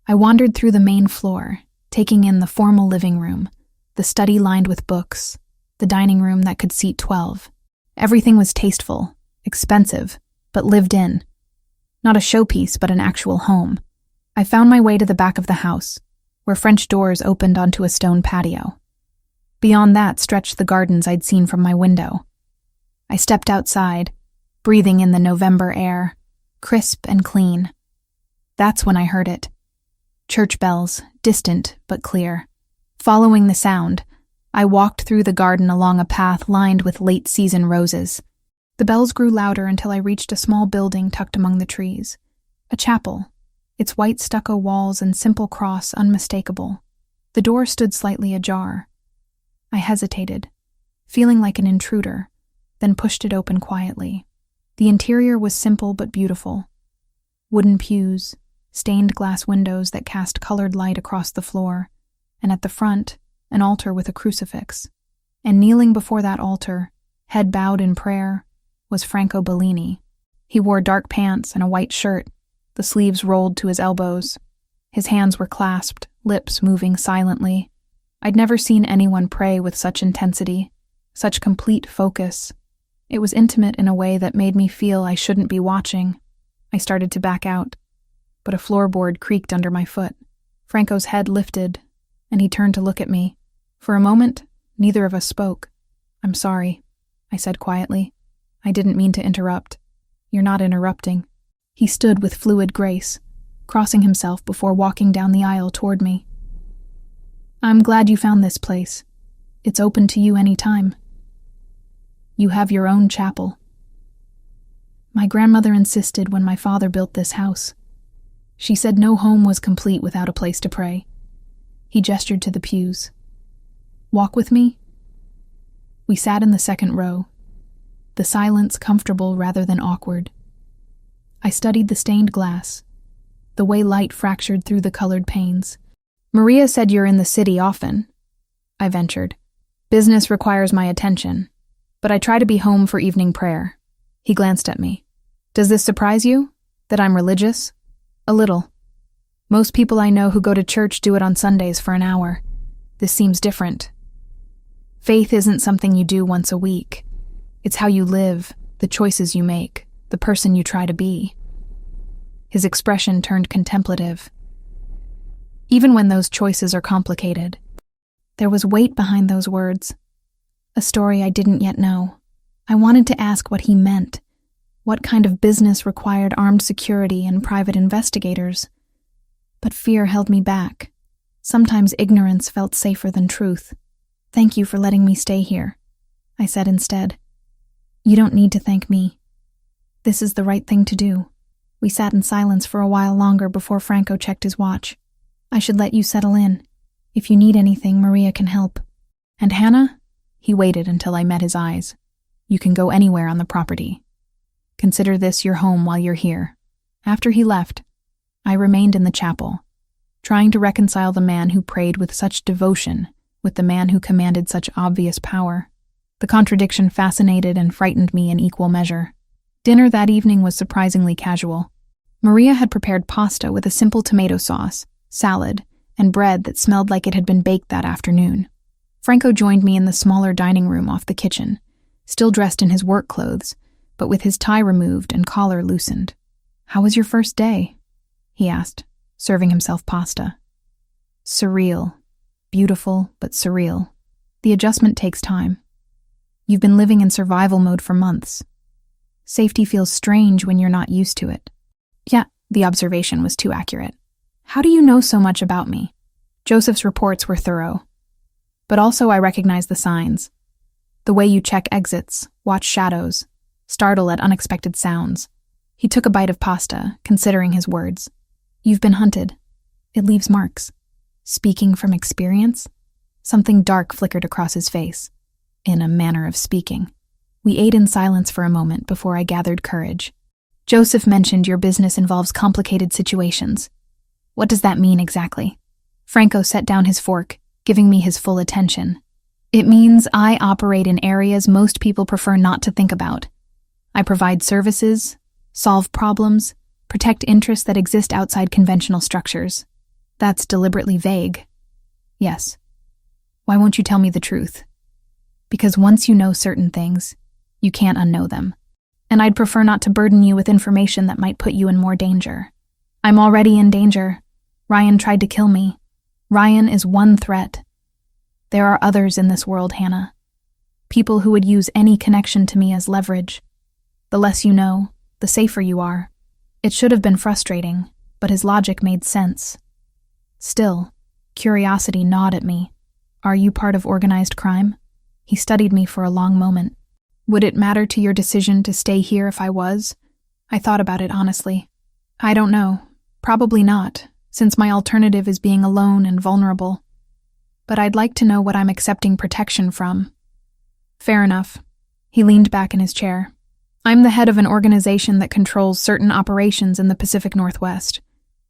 I wandered through the main floor, taking in the formal living room, the study lined with books, the dining room that could seat 12. Everything was tasteful, expensive, but lived in. Not a showpiece, but an actual home. I found my way to the back of the house, where French doors opened onto a stone patio. Beyond that stretched the gardens I'd seen from my window. I stepped outside, breathing in the November air, crisp and clean. That's when I heard it. Church bells, distant but clear. Following the sound, I walked through the garden along a path lined with late-season roses. The bells grew louder until I reached a small building tucked among the trees. A chapel, its white stucco walls and simple cross unmistakable. The door stood slightly ajar. I hesitated, feeling like an intruder, then pushed it open quietly. The interior was simple but beautiful. Wooden pews, stained glass windows that cast colored light across the floor, and at the front, an altar with a crucifix. And kneeling before that altar, head bowed in prayer, was Franco Bellini. He wore dark pants and a white shirt, the sleeves rolled to his elbows. His hands were clasped, lips moving silently. I'd never seen anyone pray with such intensity, such complete focus. It was intimate in a way that made me feel I shouldn't be watching. I started to back out, but a floorboard creaked under my foot. Franco's head lifted, and he turned to look at me. For a moment, neither of us spoke. "I'm sorry," I said quietly. "I didn't mean to interrupt." "You're not interrupting." He stood with fluid grace, crossing himself before walking down the aisle toward me. "I'm glad you found this place. It's open to you any time. You have your own chapel. My grandmother insisted when my father built this house. She said no home was complete without a place to pray." He gestured to the pews. "Walk with me?" We sat in the second row, the silence comfortable rather than awkward. I studied the stained glass, the way light fractured through the colored panes. "Maria said you're in the city often," I ventured. "Business requires my attention, but I try to be home for evening prayer." He glanced at me. "Does this surprise you, that I'm religious?" "A little. Most people I know who go to church do it on Sundays for an hour. This seems different. Faith isn't something you do once a week. It's how you live, the choices you make, the person you try to be." His expression turned contemplative. Even when those choices are complicated, there was weight behind those words, a story I didn't yet know. I wanted to ask what he meant. What kind of business required armed security and private investigators? But fear held me back. Sometimes ignorance felt safer than truth. "Thank you for letting me stay here," I said instead. "You don't need to thank me. This is the right thing to do." We sat in silence for a while longer before Franco checked his watch. "I should let you settle in. If you need anything, Maria can help. And Hannah?" He waited until I met his eyes. "You can go anywhere on the property. Consider this your home while you're here." After he left, I remained in the chapel, trying to reconcile the man who prayed with such devotion with the man who commanded such obvious power. The contradiction fascinated and frightened me in equal measure. Dinner that evening was surprisingly casual. Maria had prepared pasta with a simple tomato sauce, salad, and bread that smelled like it had been baked that afternoon. Franco joined me in the smaller dining room off the kitchen, still dressed in his work clothes, but with his tie removed and collar loosened. "How was your first day?" he asked, serving himself pasta. "Surreal. Beautiful, but surreal. The adjustment takes time. You've been living in survival mode for months. Safety feels strange when you're not used to it." Yeah, the observation was too accurate. "How do you know so much about me?" Joseph's reports were thorough. But also I recognized the signs. The way you check exits, watch shadows, startle at unexpected sounds. He took a bite of pasta, considering his words. "You've been hunted. It leaves marks." Speaking from experience? Something dark flickered across his face, in a manner of speaking. We ate in silence for a moment before I gathered courage. "Joseph mentioned your business involves complicated situations. What does that mean exactly?" Franco set down his fork, giving me his full attention. "It means I operate in areas most people prefer not to think about. I provide services, solve problems, protect interests that exist outside conventional structures." "That's deliberately vague." "Yes. Why won't you tell me the truth?" "Because once you know certain things, you can't unknow them. And I'd prefer not to burden you with information that might put you in more danger. I'm already in danger. Ryan tried to kill me. Ryan is one threat. There are others in this world, Hannah. People who would use any connection to me as leverage. The less you know, the safer you are." It should have been frustrating, but his logic made sense. Still, curiosity gnawed at me. "Are you part of organized crime?" He studied me for a long moment. "Would it matter to your decision to stay here if I was?" I thought about it honestly. "I don't know. Probably not, since my alternative is being alone and vulnerable. But I'd like to know what I'm accepting protection from." "Fair enough." He leaned back in his chair. "I'm the head of an organization that controls certain operations in the Pacific Northwest.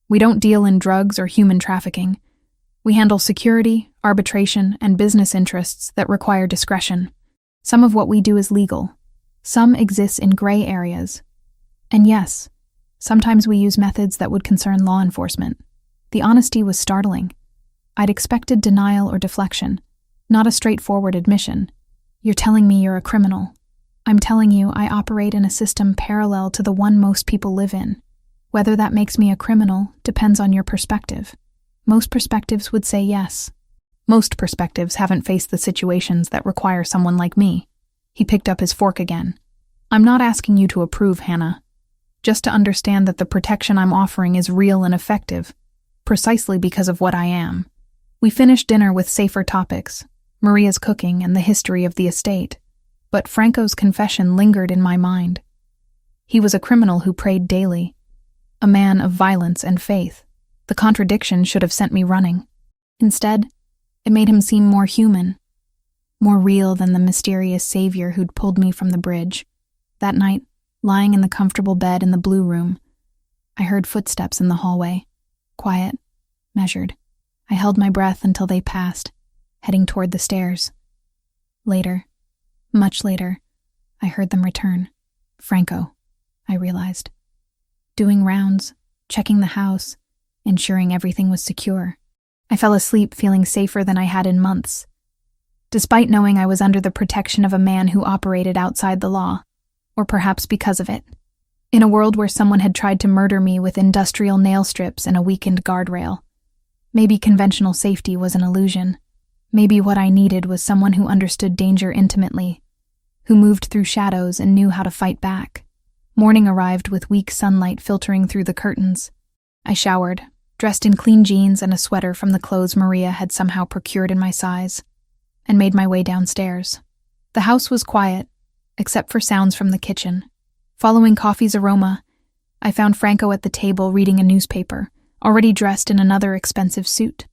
We don't deal in drugs or human trafficking. We handle security, arbitration, and business interests that require discretion. Some of what we do is legal. Some exists in gray areas. And yes, sometimes we use methods that would concern law enforcement." The honesty was startling. I'd expected denial or deflection, not a straightforward admission. "You're telling me you're a criminal." "I'm telling you I operate in a system parallel to the one most people live in. Whether that makes me a criminal depends on your perspective." Most perspectives would say yes. Most perspectives haven't faced the situations that require someone like me. He picked up his fork again. I'm not asking you to approve, Hannah. Just to understand that the protection I'm offering is real and effective, precisely because of what I am. We finished dinner with safer topics, Maria's cooking and the history of the estate, but Franco's confession lingered in my mind. He was a criminal who prayed daily, a man of violence and faith. The contradiction should have sent me running. Instead, it made him seem more human, more real than the mysterious savior who'd pulled me from the bridge. That night, lying in the comfortable bed in the blue room, I heard footsteps in the hallway. Quiet, measured. I held my breath until they passed, heading toward the stairs. Later, much later, I heard them return. Franco, I realized. Doing rounds, checking the house, ensuring everything was secure. I fell asleep feeling safer than I had in months, despite knowing I was under the protection of a man who operated outside the law, or perhaps because of it. In a world where someone had tried to murder me with industrial nail strips and a weakened guardrail. Maybe conventional safety was an illusion. Maybe what I needed was someone who understood danger intimately, who moved through shadows and knew how to fight back. Morning arrived with weak sunlight filtering through the curtains. I showered, dressed in clean jeans and a sweater from the clothes Maria had somehow procured in my size, and made my way downstairs. The house was quiet, except for sounds from the kitchen. Following coffee's aroma, I found Franco at the table reading a newspaper, already dressed in another expensive suit.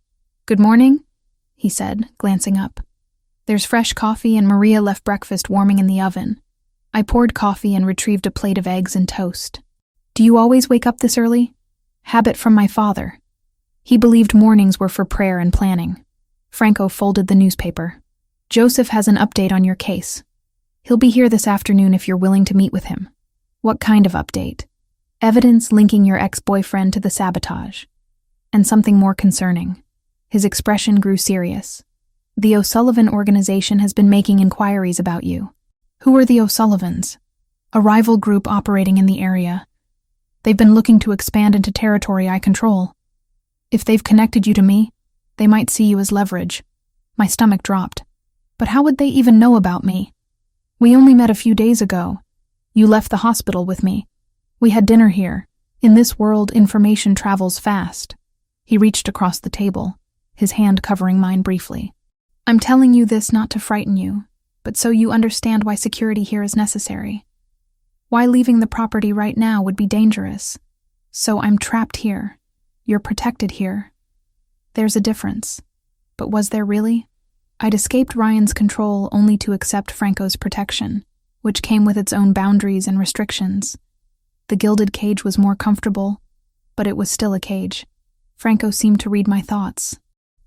"Good morning," he said, glancing up. "There's fresh coffee and Maria left breakfast warming in the oven." I poured coffee and retrieved a plate of eggs and toast. "Do you always wake up this early?" "Habit from my father. He believed mornings were for prayer and planning." Franco folded the newspaper. "Joseph has an update on your case. He'll be here this afternoon if you're willing to meet with him." "What kind of update?" "Evidence linking your ex-boyfriend to the sabotage. And something more concerning." His expression grew serious. "The O'Sullivan organization has been making inquiries about you." "Who are the O'Sullivans?" "A rival group operating in the area. They've been looking to expand into territory I control. If they've connected you to me, they might see you as leverage." My stomach dropped. "But how would they even know about me? We only met a few days ago. You left the hospital with me. We had dinner here. In this world, information travels fast." He reached across the table, his hand covering mine briefly. "I'm telling you this not to frighten you, but so you understand why security here is necessary. Why leaving the property right now would be dangerous. So I'm trapped here. You're protected here. There's a difference. But was there really? I'd escaped Ryan's control only to accept Franco's protection, which came with its own boundaries and restrictions. The gilded cage was more comfortable, but it was still a cage. Franco seemed to read my thoughts.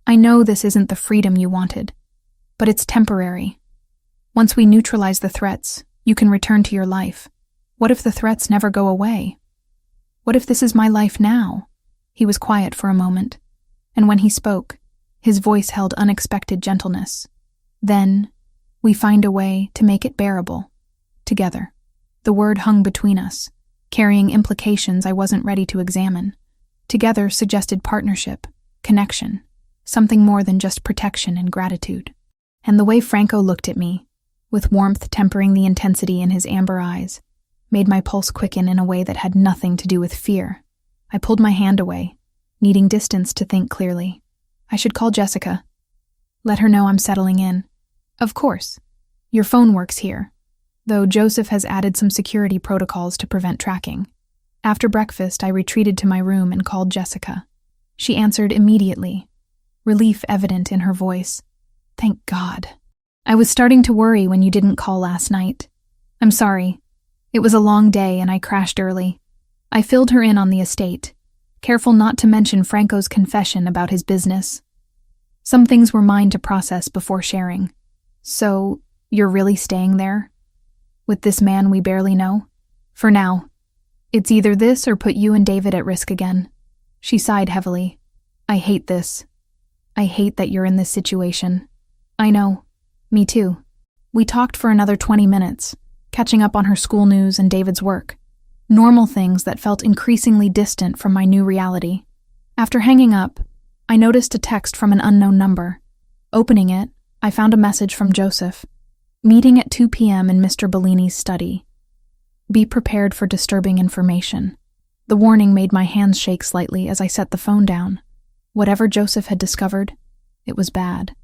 "I know this isn't the freedom you wanted, but it's temporary. Once we neutralize the threats, you can return to your life. What if the threats never go away? What if this is my life now?" He was quiet for a moment, and when he spoke, his voice held unexpected gentleness. "Then, we find a way to make it bearable. Together." The word hung between us, carrying implications I wasn't ready to examine. Together suggested partnership, connection, something more than just protection and gratitude. And the way Franco looked at me, with warmth tempering the intensity in his amber eyes, made my pulse quicken in a way that had nothing to do with fear. I pulled my hand away, needing distance to think clearly. "I should call Jessica. Let her know I'm settling in." "Of course. Your phone works here, though Joseph has added some security protocols to prevent tracking." After breakfast, I retreated to my room and called Jessica. She answered immediately, relief evident in her voice. "Thank God. I was starting to worry when you didn't call last night. I'm sorry. It was a long day and I crashed early." I filled her in on the estate, careful not to mention Franco's confession about his business. Some things were mine to process before sharing. "So, you're really staying there? With this man we barely know?" "For now. It's either this or put you and David at risk again." She sighed heavily. "I hate this. I hate that you're in this situation." "I know. Me too." We talked for another 20 minutes, catching up on her school news and David's work. Normal things that felt increasingly distant from my new reality. After hanging up, I noticed a text from an unknown number. Opening it, I found a message from Joseph. Meeting at 2 p.m. in Mr. Bellini's study. Be prepared for disturbing information. The warning made my hands shake slightly as I set the phone down. Whatever Joseph had discovered, it was bad.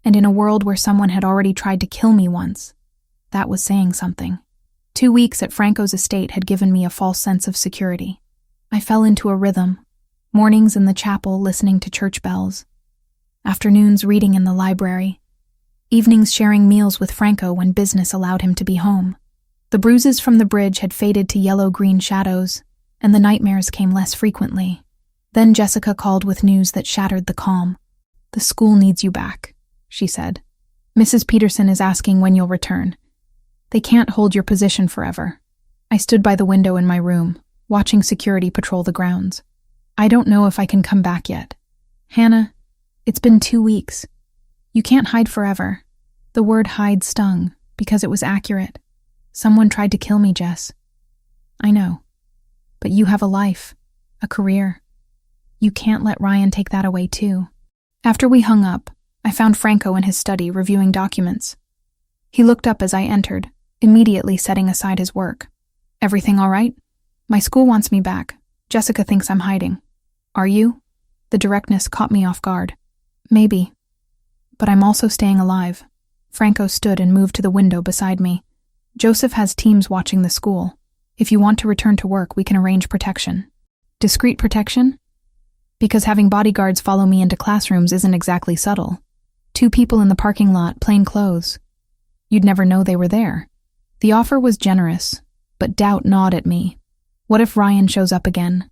And in a world where someone had already tried to kill me once, that was saying something. 2 weeks at Franco's estate had given me a false sense of security. I fell into a rhythm. Mornings in the chapel listening to church bells. Afternoons reading in the library. Evenings sharing meals with Franco when business allowed him to be home. The bruises from the bridge had faded to yellow-green shadows, and the nightmares came less frequently. Then Jessica called with news that shattered the calm. The school needs you back, she said. Mrs. Peterson is asking when you'll return. They can't hold your position forever. I stood by the window in my room, watching security patrol the grounds. I don't know if I can come back yet. Hannah, it's been 2 weeks. You can't hide forever. The word hide stung, because it was accurate. Someone tried to kill me, Jess. I know. But you have a life, a career. You can't let Ryan take that away too. After we hung up, I found Franco in his study reviewing documents. He looked up as I entered, immediately setting aside his work. Everything all right? My school wants me back. Jessica thinks I'm hiding. Are you? The directness caught me off guard. Maybe. But I'm also staying alive. Franco stood and moved to the window beside me. Joseph has teams watching the school. If you want to return to work, we can arrange protection. Discreet protection? Because having bodyguards follow me into classrooms isn't exactly subtle. 2 people in the parking lot, plain clothes. You'd never know they were there. The offer was generous, but doubt gnawed at me. What if Ryan shows up again?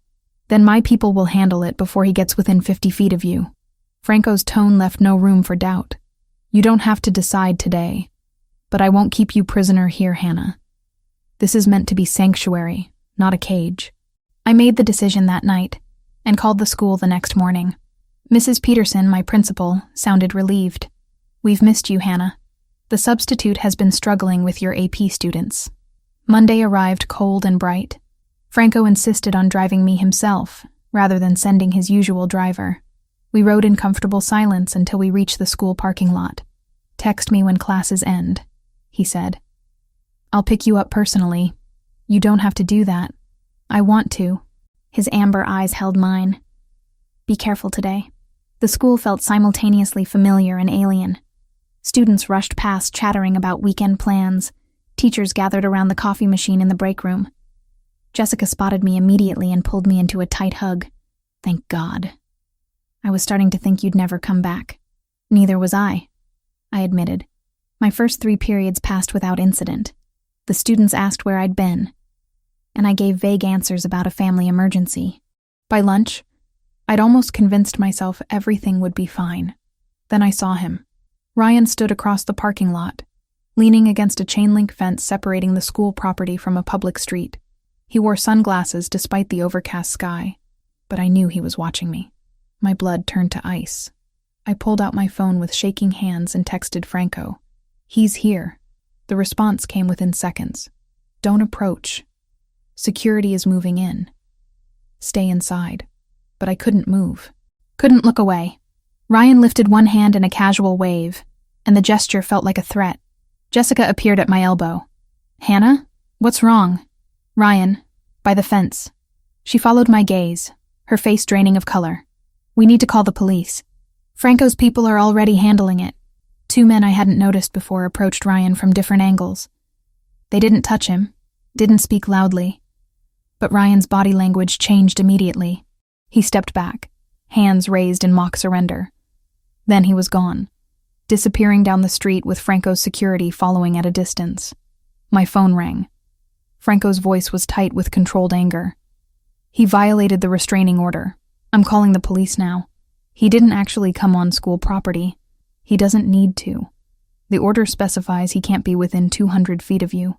Then my people will handle it before he gets within 50 feet of you. Franco's tone left no room for doubt. You don't have to decide today, but I won't keep you prisoner here, Hannah. This is meant to be sanctuary, not a cage. I made the decision that night and called the school the next morning. Mrs. Peterson, my principal, sounded relieved. We've missed you, Hannah. The substitute has been struggling with your AP students. Monday arrived cold and bright. Franco insisted on driving me himself, rather than sending his usual driver. We rode in comfortable silence until we reached the school parking lot. Text me when classes end, he said. I'll pick you up personally. You don't have to do that. I want to. His amber eyes held mine. Be careful today. The school felt simultaneously familiar and alien. Students rushed past chattering about weekend plans. Teachers gathered around the coffee machine in the break room. Jessica spotted me immediately and pulled me into a tight hug. Thank God. I was starting to think you'd never come back. Neither was I admitted. My first 3 periods passed without incident. The students asked where I'd been, and I gave vague answers about a family emergency. By lunch, I'd almost convinced myself everything would be fine. Then I saw him. Ryan stood across the parking lot, leaning against a chain-link fence separating the school property from a public street. He wore sunglasses despite the overcast sky, but I knew he was watching me. My blood turned to ice. I pulled out my phone with shaking hands and texted Franco. He's here. The response came within seconds. Don't approach. Security is moving in. Stay inside. But I couldn't move. Couldn't look away. Ryan lifted one hand in a casual wave, and the gesture felt like a threat. Jessica appeared at my elbow. Hannah? What's wrong? Ryan, by the fence. She followed my gaze, her face draining of color. We need to call the police. Franco's people are already handling it. 2 men I hadn't noticed before approached Ryan from different angles. They didn't touch him, didn't speak loudly. But Ryan's body language changed immediately. He stepped back, hands raised in mock surrender. Then he was gone, disappearing down the street with Franco's security following at a distance. My phone rang. Franco's voice was tight with controlled anger. He violated the restraining order. I'm calling the police now. He didn't actually come on school property. He doesn't need to. The order specifies he can't be within 200 feet of you.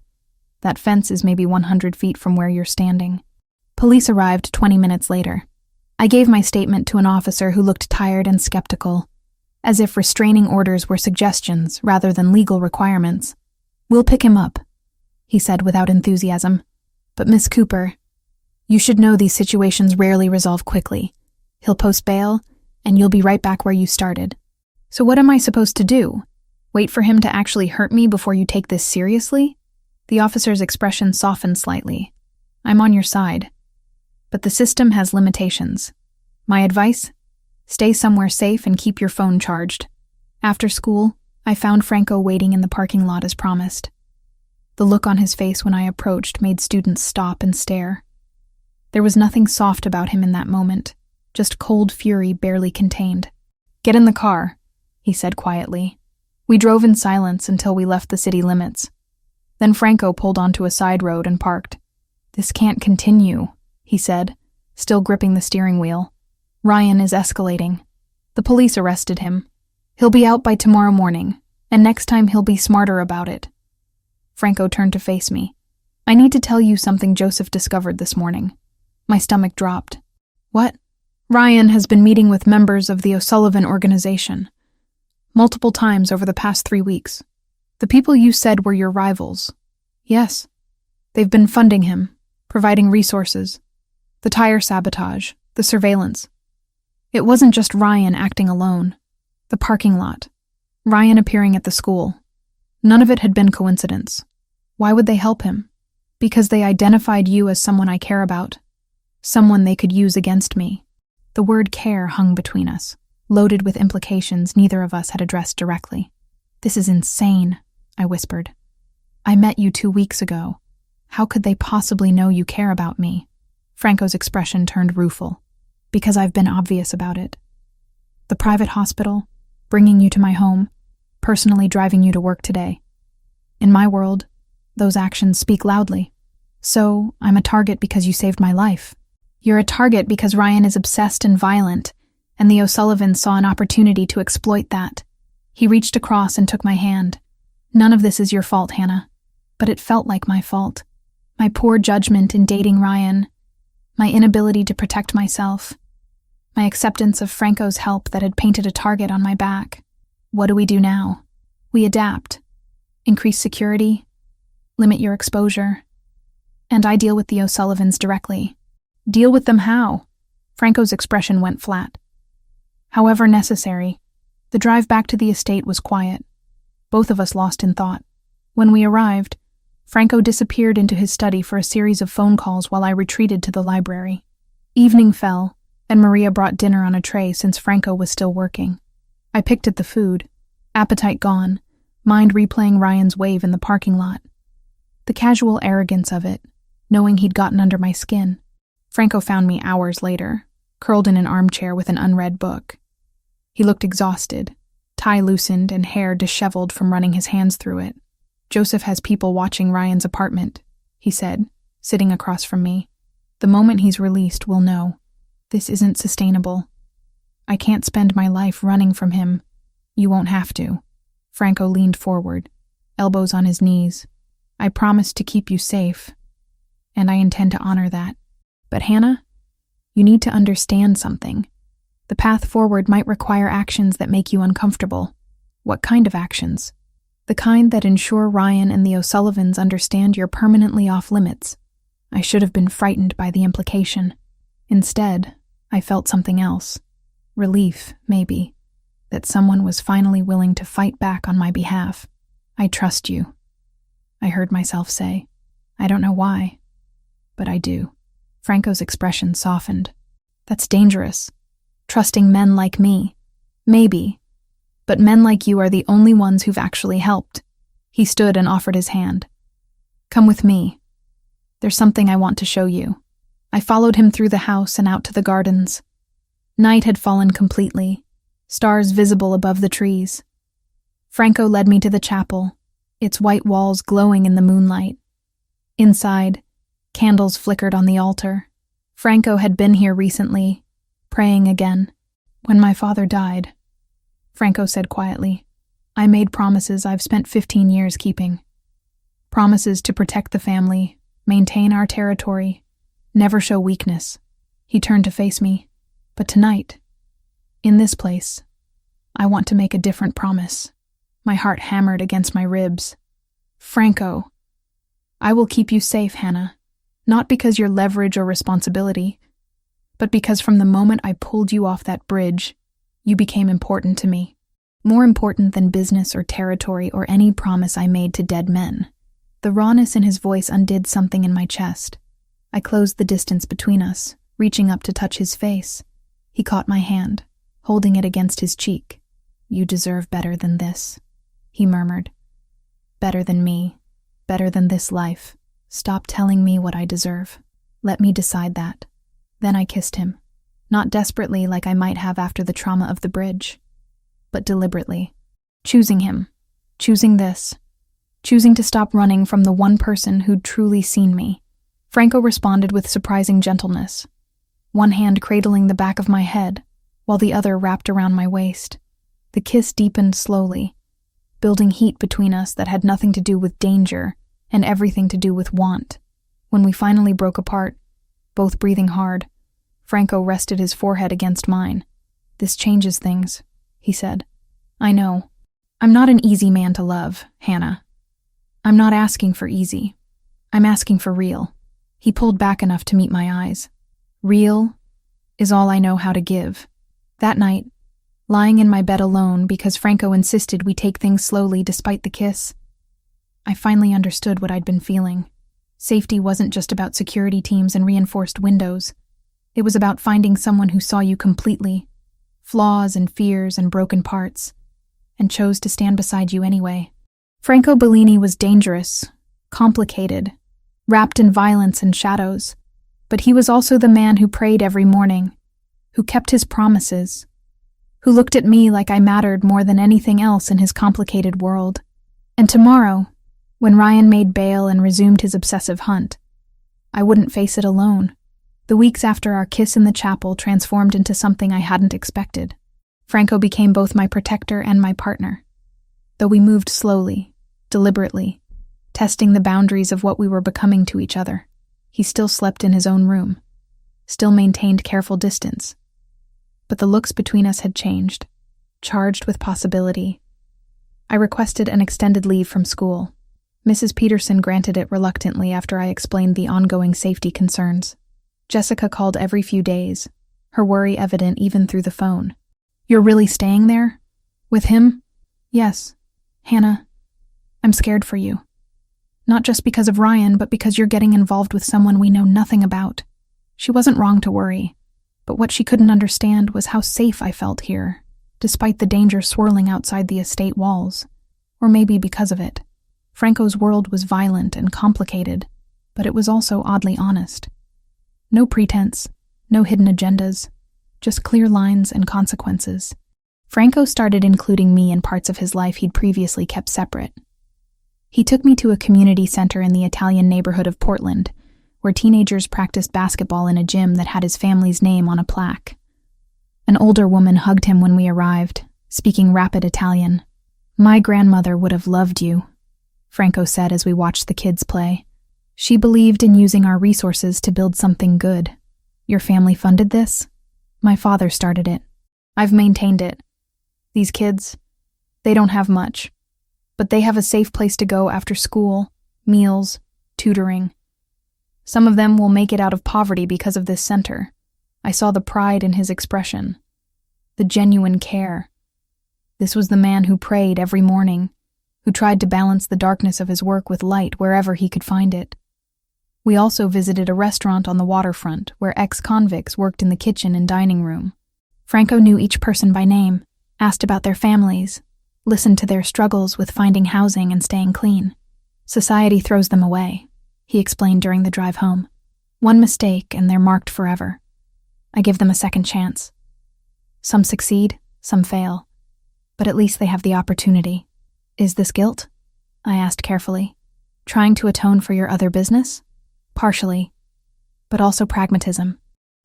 That fence is maybe 100 feet from where you're standing. Police arrived 20 minutes later. I gave my statement to an officer who looked tired and skeptical, as if restraining orders were suggestions rather than legal requirements. We'll pick him up, he said without enthusiasm. But Miss Cooper, you should know these situations rarely resolve quickly. He'll post bail, and you'll be right back where you started. So what am I supposed to do? Wait for him to actually hurt me before you take this seriously? The officer's expression softened slightly. I'm on your side. But the system has limitations. My advice? Stay somewhere safe and keep your phone charged. After school, I found Franco waiting in the parking lot as promised. The look on his face when I approached made students stop and stare. There was nothing soft about him in that moment, just cold fury barely contained. Get in the car, he said quietly. We drove in silence until we left the city limits. Then Franco pulled onto a side road and parked. This can't continue, he said, still gripping the steering wheel. Ryan is escalating. The police arrested him. He'll be out by tomorrow morning, and next time he'll be smarter about it. Franco turned to face me. I need to tell you something Joseph discovered this morning. My stomach dropped. What? Ryan has been meeting with members of the O'Sullivan organization. Multiple times over the past 3 weeks. The people you said were your rivals. Yes. They've been funding him, providing resources. The tire sabotage, the surveillance. It wasn't just Ryan acting alone. The parking lot. Ryan appearing at the school. None of it had been coincidence. Why would they help him? Because they identified you as someone I care about. Someone they could use against me. The word care hung between us, loaded with implications neither of us had addressed directly. This is insane, I whispered. I met you 2 weeks ago. How could they possibly know you care about me? Franco's expression turned rueful. Because I've been obvious about it. The private hospital, bringing you to my home, personally driving you to work today. In my world, those actions speak loudly. So, I'm a target because you saved my life. You're a target because Ryan is obsessed and violent, and the O'Sullivans saw an opportunity to exploit that. He reached across and took my hand. None of this is your fault, Hannah. But it felt like my fault. My poor judgment in dating Ryan. My inability to protect myself. My acceptance of Franco's help that had painted a target on my back. What do we do now? We adapt. Increase security. Limit your exposure. And I deal with the O'Sullivans directly. Deal with them how? Franco's expression went flat. However necessary. The drive back to the estate was quiet. Both of us lost in thought. When we arrived, Franco disappeared into his study for a series of phone calls while I retreated to the library. Evening fell, and Maria brought dinner on a tray since Franco was still working. I picked at the food, appetite gone, mind replaying Ryan's wave in the parking lot. The casual arrogance of it, knowing he'd gotten under my skin. Franco found me hours later, curled in an armchair with an unread book. He looked exhausted, tie loosened and hair disheveled from running his hands through it. Joseph has people watching Ryan's apartment, he said, sitting across from me. The moment he's released, we'll know. This isn't sustainable. I can't spend my life running from him. You won't have to. Franco leaned forward, elbows on his knees. I promised to keep you safe, and I intend to honor that. But Hannah, you need to understand something. The path forward might require actions that make you uncomfortable. What kind of actions? The kind that ensure Ryan and the O'Sullivans understand you're permanently off limits. I should have been frightened by the implication. Instead, I felt something else. Relief, maybe, that someone was finally willing to fight back on my behalf. I trust you, I heard myself say. I don't know why, but I do. Franco's expression softened. That's dangerous. Trusting men like me. Maybe. But men like you are the only ones who've actually helped. He stood and offered his hand. Come with me. There's something I want to show you. I followed him through the house and out to the gardens. Night had fallen completely, stars visible above the trees. Franco led me to the chapel, its white walls glowing in the moonlight. Inside, candles flickered on the altar. Franco had been here recently, praying again. When my father died, Franco said quietly, I made promises I've spent 15 years keeping. Promises to protect the family, maintain our territory, never show weakness. He turned to face me. But tonight, in this place, I want to make a different promise. My heart hammered against my ribs. Franco, I will keep you safe, Hannah. Not because you're leverage or responsibility, but because from the moment I pulled you off that bridge, You became important to me. More important than business or territory or any promise I made to dead men. The rawness in his voice undid something in my chest. I closed the distance between us, reaching up to touch his face. He caught my hand, holding it against his cheek. You deserve better than this, he murmured. Better than me, better than this life. Stop telling me what I deserve. Let me decide that. Then I kissed him, not desperately like I might have after the trauma of the bridge, but deliberately, choosing him, choosing this, choosing to stop running from the one person who'd truly seen me. Franco responded with surprising gentleness, one hand cradling the back of my head, while the other wrapped around my waist. The kiss deepened slowly, building heat between us that had nothing to do with danger and everything to do with want. When we finally broke apart, both breathing hard, Franco rested his forehead against mine. This changes things, he said. I know. I'm not an easy man to love, Hannah. I'm not asking for easy. I'm asking for real. He pulled back enough to meet my eyes. Real is all I know how to give. That night, lying in my bed alone because Franco insisted we take things slowly despite the kiss, I finally understood what I'd been feeling. Safety wasn't just about security teams and reinforced windows. It was about finding someone who saw you completely, flaws and fears and broken parts, and chose to stand beside you anyway. Franco Bellini was dangerous, complicated, wrapped in violence and shadows, but he was also the man who prayed every morning, who kept his promises, who looked at me like I mattered more than anything else in his complicated world. And tomorrow, when Ryan made bail and resumed his obsessive hunt, I wouldn't face it alone. The weeks after our kiss in the chapel transformed into something I hadn't expected. Franco became both my protector and my partner. Though we moved slowly, deliberately, testing the boundaries of what we were becoming to each other, he still slept in his own room, still maintained careful distance. But the looks between us had changed, charged with possibility. I requested an extended leave from school. Mrs. Peterson granted it reluctantly after I explained the ongoing safety concerns. Jessica called every few days, her worry evident even through the phone. You're really staying there? With him? Yes. Hannah, I'm scared for you. Not just because of Ryan, but because you're getting involved with someone we know nothing about. She wasn't wrong to worry, but what she couldn't understand was how safe I felt here, despite the danger swirling outside the estate walls. Or maybe because of it. Franco's world was violent and complicated, but it was also oddly honest. No pretense, no hidden agendas, just clear lines and consequences. Franco started including me in parts of his life he'd previously kept separate. He took me to a community center in the Italian neighborhood of Portland, where teenagers practiced basketball in a gym that had his family's name on a plaque. An older woman hugged him when we arrived, speaking rapid Italian. My grandmother would have loved you, Franco said as we watched the kids play. She believed in using our resources to build something good. Your family funded this? My father started it. I've maintained it. These kids, they don't have much, but they have a safe place to go after school, meals, tutoring. Some of them will make it out of poverty because of this center. I saw the pride in his expression, the genuine care. This was the man who prayed every morning, who tried to balance the darkness of his work with light wherever he could find it. We also visited a restaurant on the waterfront where ex-convicts worked in the kitchen and dining room. Franco knew each person by name, asked about their families, listened to their struggles with finding housing and staying clean. Society throws them away, he explained during the drive home. One mistake and they're marked forever. I give them a second chance. Some succeed, some fail, but at least they have the opportunity. Is this guilt? I asked carefully. Trying to atone for your other business? Partially, but also pragmatism.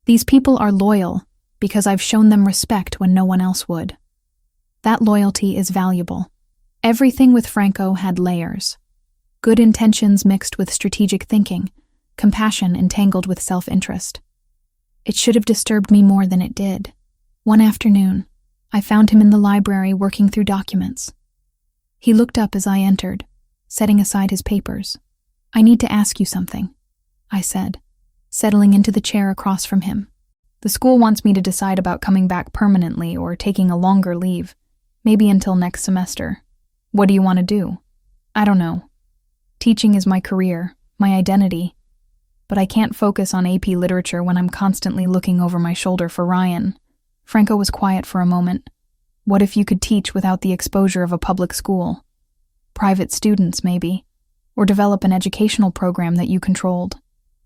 These people are loyal because I've shown them respect when no one else would. That loyalty is valuable. Everything with Franco had layers. Good intentions mixed with strategic thinking, compassion entangled with self-interest. It should have disturbed me more than it did. One afternoon, I found him in the library working through documents. He looked up as I entered, setting aside his papers. I need to ask you something, I said, settling into the chair across from him. The school wants me to decide about coming back permanently or taking a longer leave, maybe until next semester. What do you want to do? I don't know. Teaching is my career, my identity. But I can't focus on AP literature when I'm constantly looking over my shoulder for Ryan. Franco was quiet for a moment. What if you could teach without the exposure of a public school? Private students, maybe. Or develop an educational program that you controlled.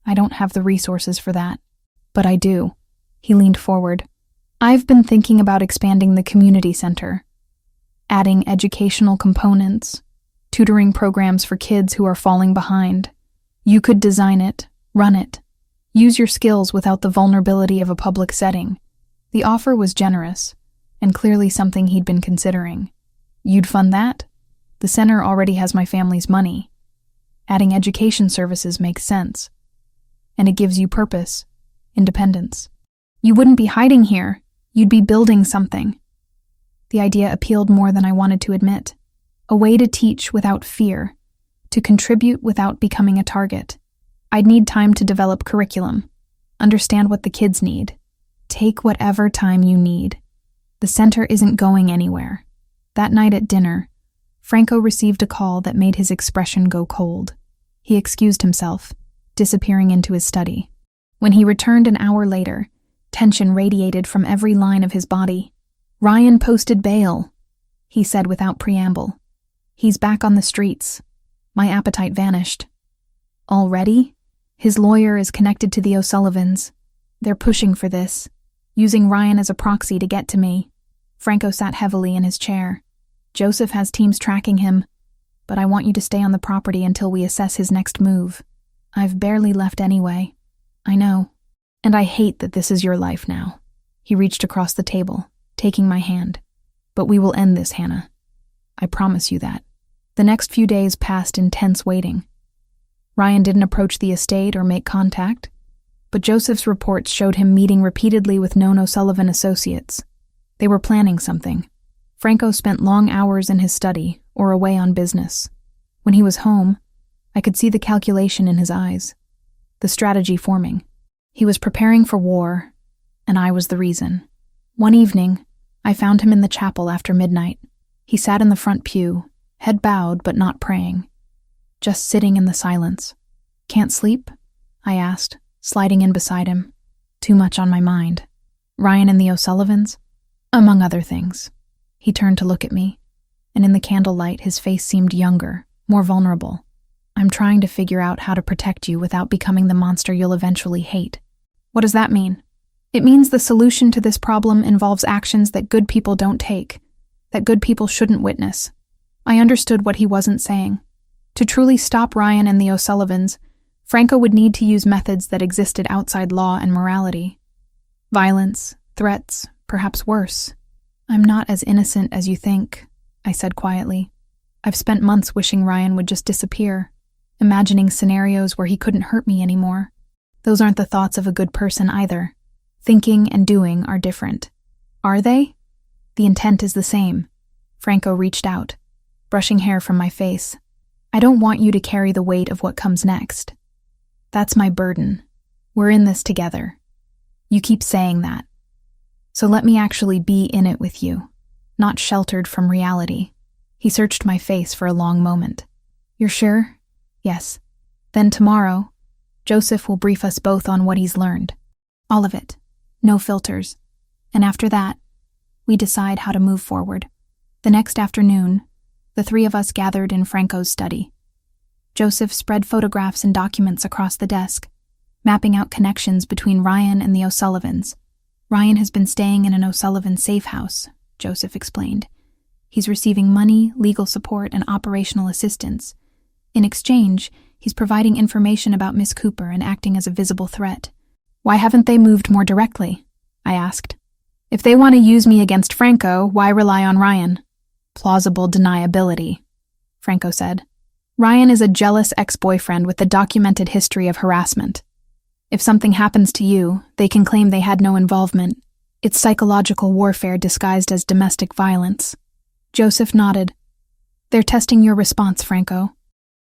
I don't have the resources for that. But I do. He leaned forward. I've been thinking about expanding the community center. Adding educational components. Tutoring programs for kids who are falling behind. You could design it, run it. Use your skills without the vulnerability of a public setting. The offer was generous, and clearly something he'd been considering. You'd fund that? The center already has my family's money. Adding education services makes sense. And it gives you purpose, independence. You wouldn't be hiding here. You'd be building something. The idea appealed more than I wanted to admit. A way to teach without fear, to contribute without becoming a target. I'd need time to develop curriculum, understand what the kids need. Take whatever time you need. The center isn't going anywhere. That night at dinner, Franco received a call that made his expression go cold. He excused himself, disappearing into his study. When he returned an hour later, tension radiated from every line of his body. Ryan posted bail, he said without preamble. He's back on the streets. My appetite vanished. Already? His lawyer is connected to the O'Sullivans. They're pushing for this, using Ryan as a proxy to get to me. Franco sat heavily in his chair. Joseph has teams tracking him, but I want you to stay on the property until we assess his next move. I've barely left anyway. I know. And I hate that this is your life now. He reached across the table, taking my hand. But we will end this, Hannah. I promise you that. The next few days passed in tense waiting. Ryan didn't approach the estate or make contact, but Joseph's reports showed him meeting repeatedly with known O'Sullivan associates. They were planning something. Franco spent long hours in his study or away on business. When he was home, I could see the calculation in his eyes, the strategy forming. He was preparing for war, and I was the reason. One evening, I found him in the chapel after midnight. He sat in the front pew, head bowed but not praying, just sitting in the silence. Can't sleep? I asked, sliding in beside him. Too much on my mind. Ryan and the O'Sullivans? Among other things. He turned to look at me, and in the candlelight his face seemed younger, more vulnerable. I'm trying to figure out how to protect you without becoming the monster you'll eventually hate. What does that mean? It means the solution to this problem involves actions that good people don't take, that good people shouldn't witness. I understood what he wasn't saying. To truly stop Ryan and the O'Sullivans, Franco would need to use methods that existed outside law and morality. Violence, threats, perhaps worse. I'm not as innocent as you think, I said quietly. I've spent months wishing Ryan would just disappear, imagining scenarios where he couldn't hurt me anymore. Those aren't the thoughts of a good person either. Thinking and doing are different. Are they? The intent is the same. Franco reached out, brushing hair from my face. I don't want you to carry the weight of what comes next. That's my burden. We're in this together. You keep saying that. So let me actually be in it with you, not sheltered from reality. He searched my face for a long moment. You're sure? Yes. Then tomorrow, Joseph will brief us both on what he's learned. All of it. No filters. And after that, we decide how to move forward. The next afternoon, the three of us gathered in Franco's study. Joseph spread photographs and documents across the desk, mapping out connections between Ryan and the O'Sullivans. Ryan has been staying in an O'Sullivan safe house, Joseph explained. He's receiving money, legal support, and operational assistance. In exchange, he's providing information about Miss Cooper and acting as a visible threat. Why haven't they moved more directly? I asked. If they want to use me against Franco, why rely on Ryan? Plausible deniability, Franco said. Ryan is a jealous ex-boyfriend with a documented history of harassment. If something happens to you, they can claim they had no involvement. It's psychological warfare disguised as domestic violence. Joseph nodded. They're testing your response, Franco.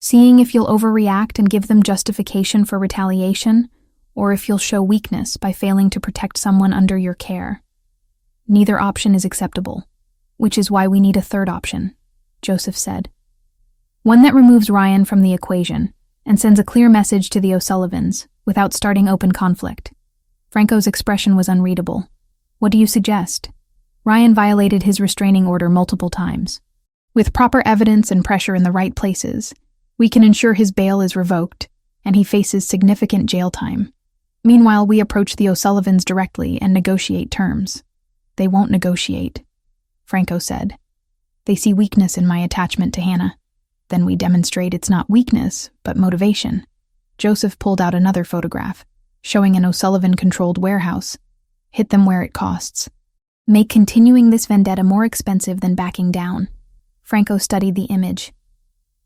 Seeing if you'll overreact and give them justification for retaliation, or if you'll show weakness by failing to protect someone under your care. Neither option is acceptable, which is why we need a third option, Joseph said. One that removes Ryan from the equation and sends a clear message to the O'Sullivans without starting open conflict. Franco's expression was unreadable. What do you suggest? Ryan violated his restraining order multiple times. With proper evidence and pressure in the right places, we can ensure his bail is revoked and he faces significant jail time. Meanwhile, we approach the O'Sullivans directly and negotiate terms. They won't negotiate, Franco said. They see weakness in my attachment to Hannah. Then we demonstrate it's not weakness, but motivation. Joseph pulled out another photograph, showing an O'Sullivan-controlled warehouse. Hit them where it costs. Make continuing this vendetta more expensive than backing down. Franco studied the image.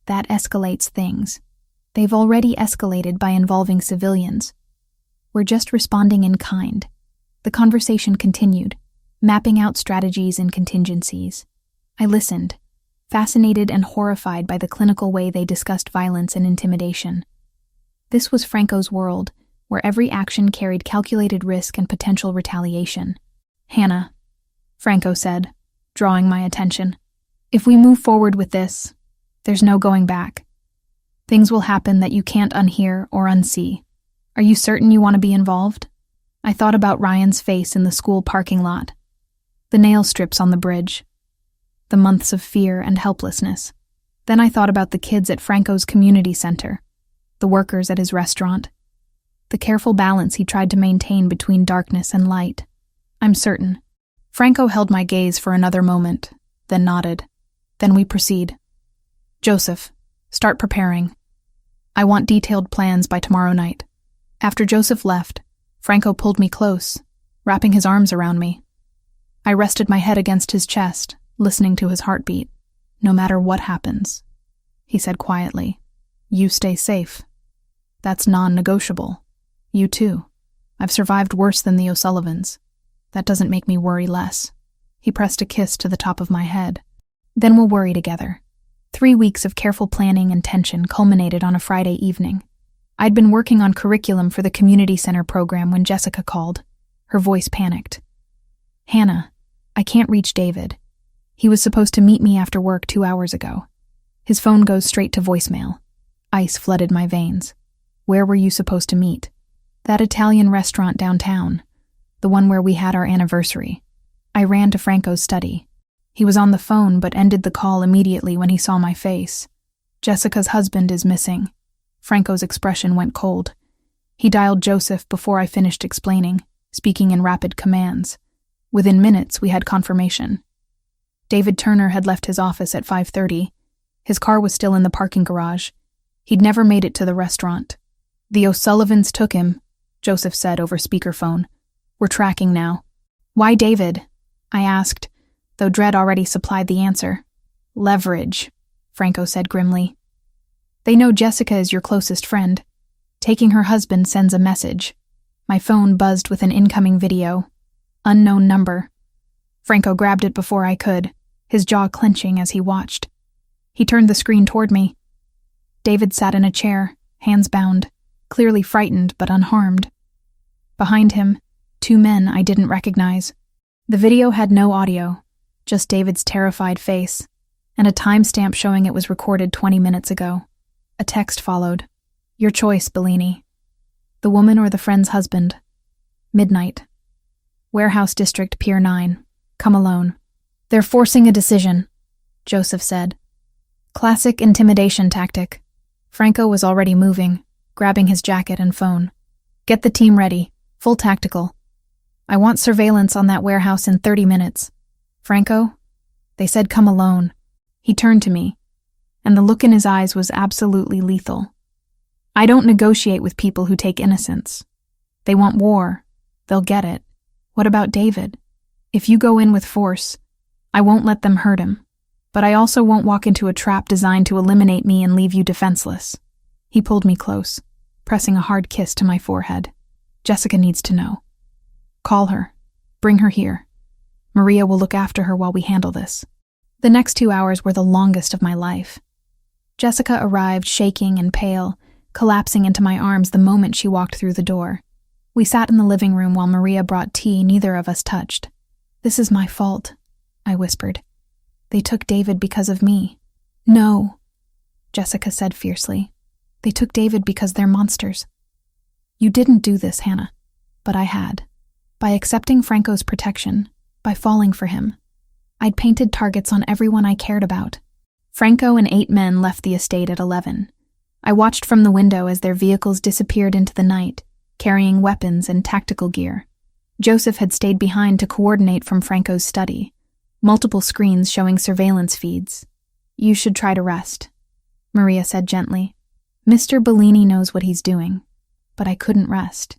That escalates things. They've already escalated by involving civilians. We're just responding in kind. The conversation continued, mapping out strategies and contingencies. I listened, fascinated and horrified by the clinical way they discussed violence and intimidation. This was Franco's world, where every action carried calculated risk and potential retaliation. Hannah, Franco said, drawing my attention. If we move forward with this, there's no going back. Things will happen that you can't unhear or unsee. Are you certain you want to be involved? I thought about Ryan's face in the school parking lot, the nail strips on the bridge, the months of fear and helplessness. Then I thought about the kids at Franco's community center, the workers at his restaurant, the careful balance he tried to maintain between darkness and light. I'm certain. Franco held my gaze for another moment, then nodded. Then we proceed. Joseph, start preparing. I want detailed plans by tomorrow night. After Joseph left, Franco pulled me close, wrapping his arms around me. I rested my head against his chest, listening to his heartbeat. No matter what happens, he said quietly, you stay safe. That's non-negotiable. You too. I've survived worse than the O'Sullivans. That doesn't make me worry less. He pressed a kiss to the top of my head. Then we'll worry together. 3 weeks of careful planning and tension culminated on a Friday evening. I'd been working on curriculum for the community center program when Jessica called. Her voice panicked. Hannah, I can't reach David. He was supposed to meet me after work 2 hours ago. His phone goes straight to voicemail. Ice flooded my veins. Where were you supposed to meet? That Italian restaurant downtown. The one where we had our anniversary. I ran to Franco's study. He was on the phone but ended the call immediately when he saw my face. Jessica's husband is missing. Franco's expression went cold. He dialed Joseph before I finished explaining, speaking in rapid commands. Within minutes, we had confirmation. David Turner had left his office at 5:30. His car was still in the parking garage. He'd never made it to the restaurant. The O'Sullivans took him, Joseph said over speakerphone. We're tracking now. Why David? I asked, though dread already supplied the answer. Leverage, Franco said grimly. They know Jessica is your closest friend. Taking her husband sends a message. My phone buzzed with an incoming video. Unknown number. Franco grabbed it before I could, his jaw clenching as he watched. He turned the screen toward me. David sat in a chair, hands bound, clearly frightened but unharmed. Behind him, 2 men I didn't recognize. The video had no audio, just David's terrified face, and a timestamp showing it was recorded 20 minutes ago. A text followed. Your choice, Bellini. The woman or the friend's husband. Midnight. Warehouse District, Pier 9. Come alone. They're forcing a decision, Joseph said. Classic intimidation tactic. Franco was already moving, grabbing his jacket and phone. Get the team ready. Full tactical. I want surveillance on that warehouse in 30 minutes. Franco? They said come alone. He turned to me, and the look in his eyes was absolutely lethal. I don't negotiate with people who take innocence. They want war. They'll get it. What about David? If you go in with force, I won't let them hurt him. But I also won't walk into a trap designed to eliminate me and leave you defenseless. He pulled me close, pressing a hard kiss to my forehead. Jessica needs to know. Call her. Bring her here. Maria will look after her while we handle this. The next 2 hours were the longest of my life. Jessica arrived shaking and pale, collapsing into my arms the moment she walked through the door. We sat in the living room while Maria brought tea neither of us touched. "This is my fault," I whispered. "They took David because of me." "No," Jessica said fiercely. "They took David because they're monsters." "You didn't do this, Hannah." But I had. By accepting Franco's protection, by falling for him. I'd painted targets on everyone I cared about. Franco and 8 men left the estate at 11. I watched from the window as their vehicles disappeared into the night, carrying weapons and tactical gear. Joseph had stayed behind to coordinate from Franco's study, multiple screens showing surveillance feeds. "You should try to rest," Maria said gently. "Mr. Bellini knows what he's doing." But I couldn't rest.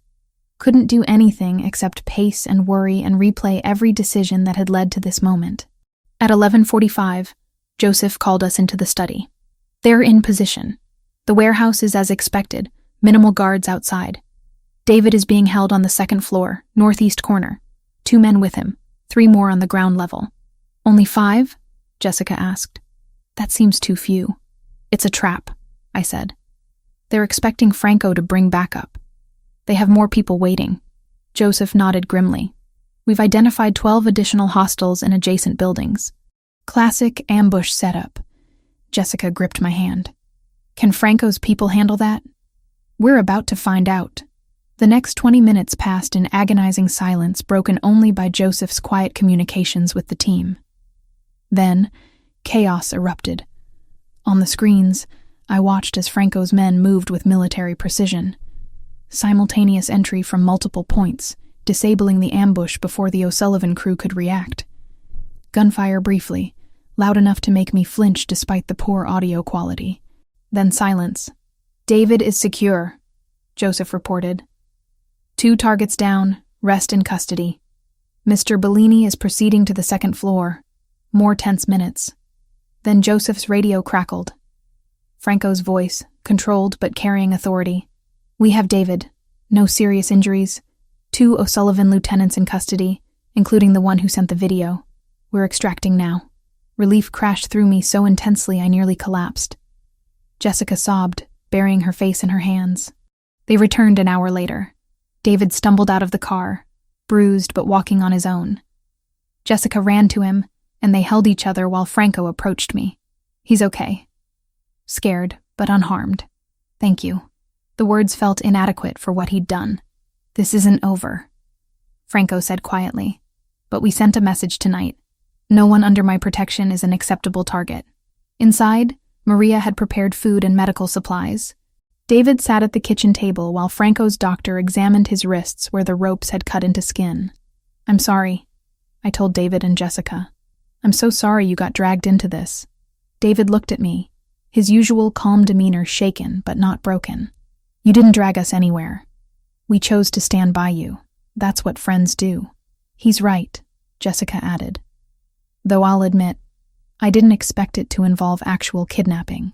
Couldn't do anything except pace and worry and replay every decision that had led to this moment. At 11:45, Joseph called us into the study. "They're in position. The warehouse is as expected, minimal guards outside. David is being held on the 2nd floor, northeast corner. 2 men with him, 3 more on the ground level." "Only 5? Jessica asked. "That seems too few." "It's a trap," I said. "They're expecting Franco to bring backup. They have more people waiting." Joseph nodded grimly. "We've identified 12 additional hostiles in adjacent buildings. Classic ambush setup." Jessica gripped my hand. "Can Franco's people handle that?" "We're about to find out." The next 20 minutes passed in agonizing silence, broken only by Joseph's quiet communications with the team. Then, chaos erupted. On the screens, I watched as Franco's men moved with military precision. Simultaneous entry from multiple points, disabling the ambush before the O'Sullivan crew could react. Gunfire briefly, loud enough to make me flinch despite the poor audio quality. Then silence. "David is secure," Joseph reported. "2 targets down, rest in custody. Mr. Bellini is proceeding to the 2nd floor." More tense minutes. Then Joseph's radio crackled. Franco's voice, controlled but carrying authority. "We have David. No serious injuries. 2 O'Sullivan lieutenants in custody, including the one who sent the video. We're extracting now." Relief crashed through me so intensely I nearly collapsed. Jessica sobbed, burying her face in her hands. They returned an hour later. David stumbled out of the car, bruised but walking on his own. Jessica ran to him, and they held each other while Franco approached me. "He's okay." Scared, but unharmed. "Thank you." The words felt inadequate for what he'd done. "This isn't over," Franco said quietly. "But we sent a message tonight. No one under my protection is an acceptable target." Inside, Maria had prepared food and medical supplies. David sat at the kitchen table while Franco's doctor examined his wrists where the ropes had cut into skin. "I'm sorry," I told David and Jessica. "I'm so sorry you got dragged into this." David looked at me, his usual calm demeanor shaken but not broken. "You didn't drag us anywhere. We chose to stand by you. That's what friends do." "He's right," Jessica added. "Though I'll admit, I didn't expect it to involve actual kidnapping."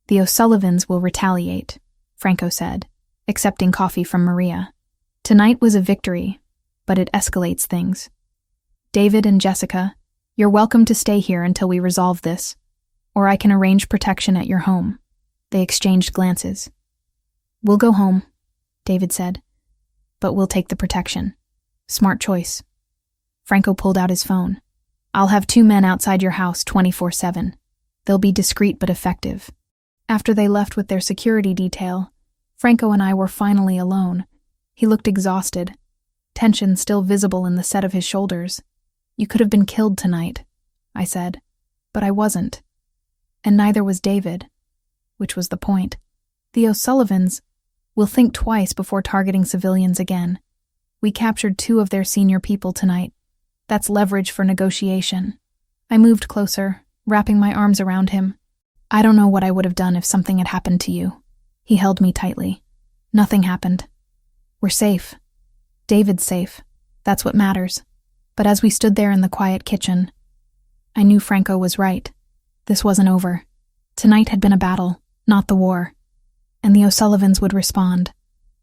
"The O'Sullivans will retaliate," Franco said, accepting coffee from Maria. "Tonight was a victory, but it escalates things. David and Jessica, you're welcome to stay here until we resolve this, or I can arrange protection at your home." They exchanged glances. "We'll go home," David said, "but we'll take the protection." "Smart choice." Franco pulled out his phone. "I'll have 2 men outside your house 24/7. They'll be discreet but effective." After they left with their security detail, Franco and I were finally alone. He looked exhausted, tension still visible in the set of his shoulders. "You could have been killed tonight," I said, but I wasn't. And neither was David, which was the point. The O'Sullivans will think twice before targeting civilians again. We captured 2 of their senior people tonight. That's leverage for negotiation. I moved closer, wrapping my arms around him. "I don't know what I would have done if something had happened to you." He held me tightly. "Nothing happened. We're safe. David's safe. That's what matters." But as we stood there in the quiet kitchen, I knew Franco was right. This wasn't over. Tonight had been a battle, not the war. And the O'Sullivans would respond.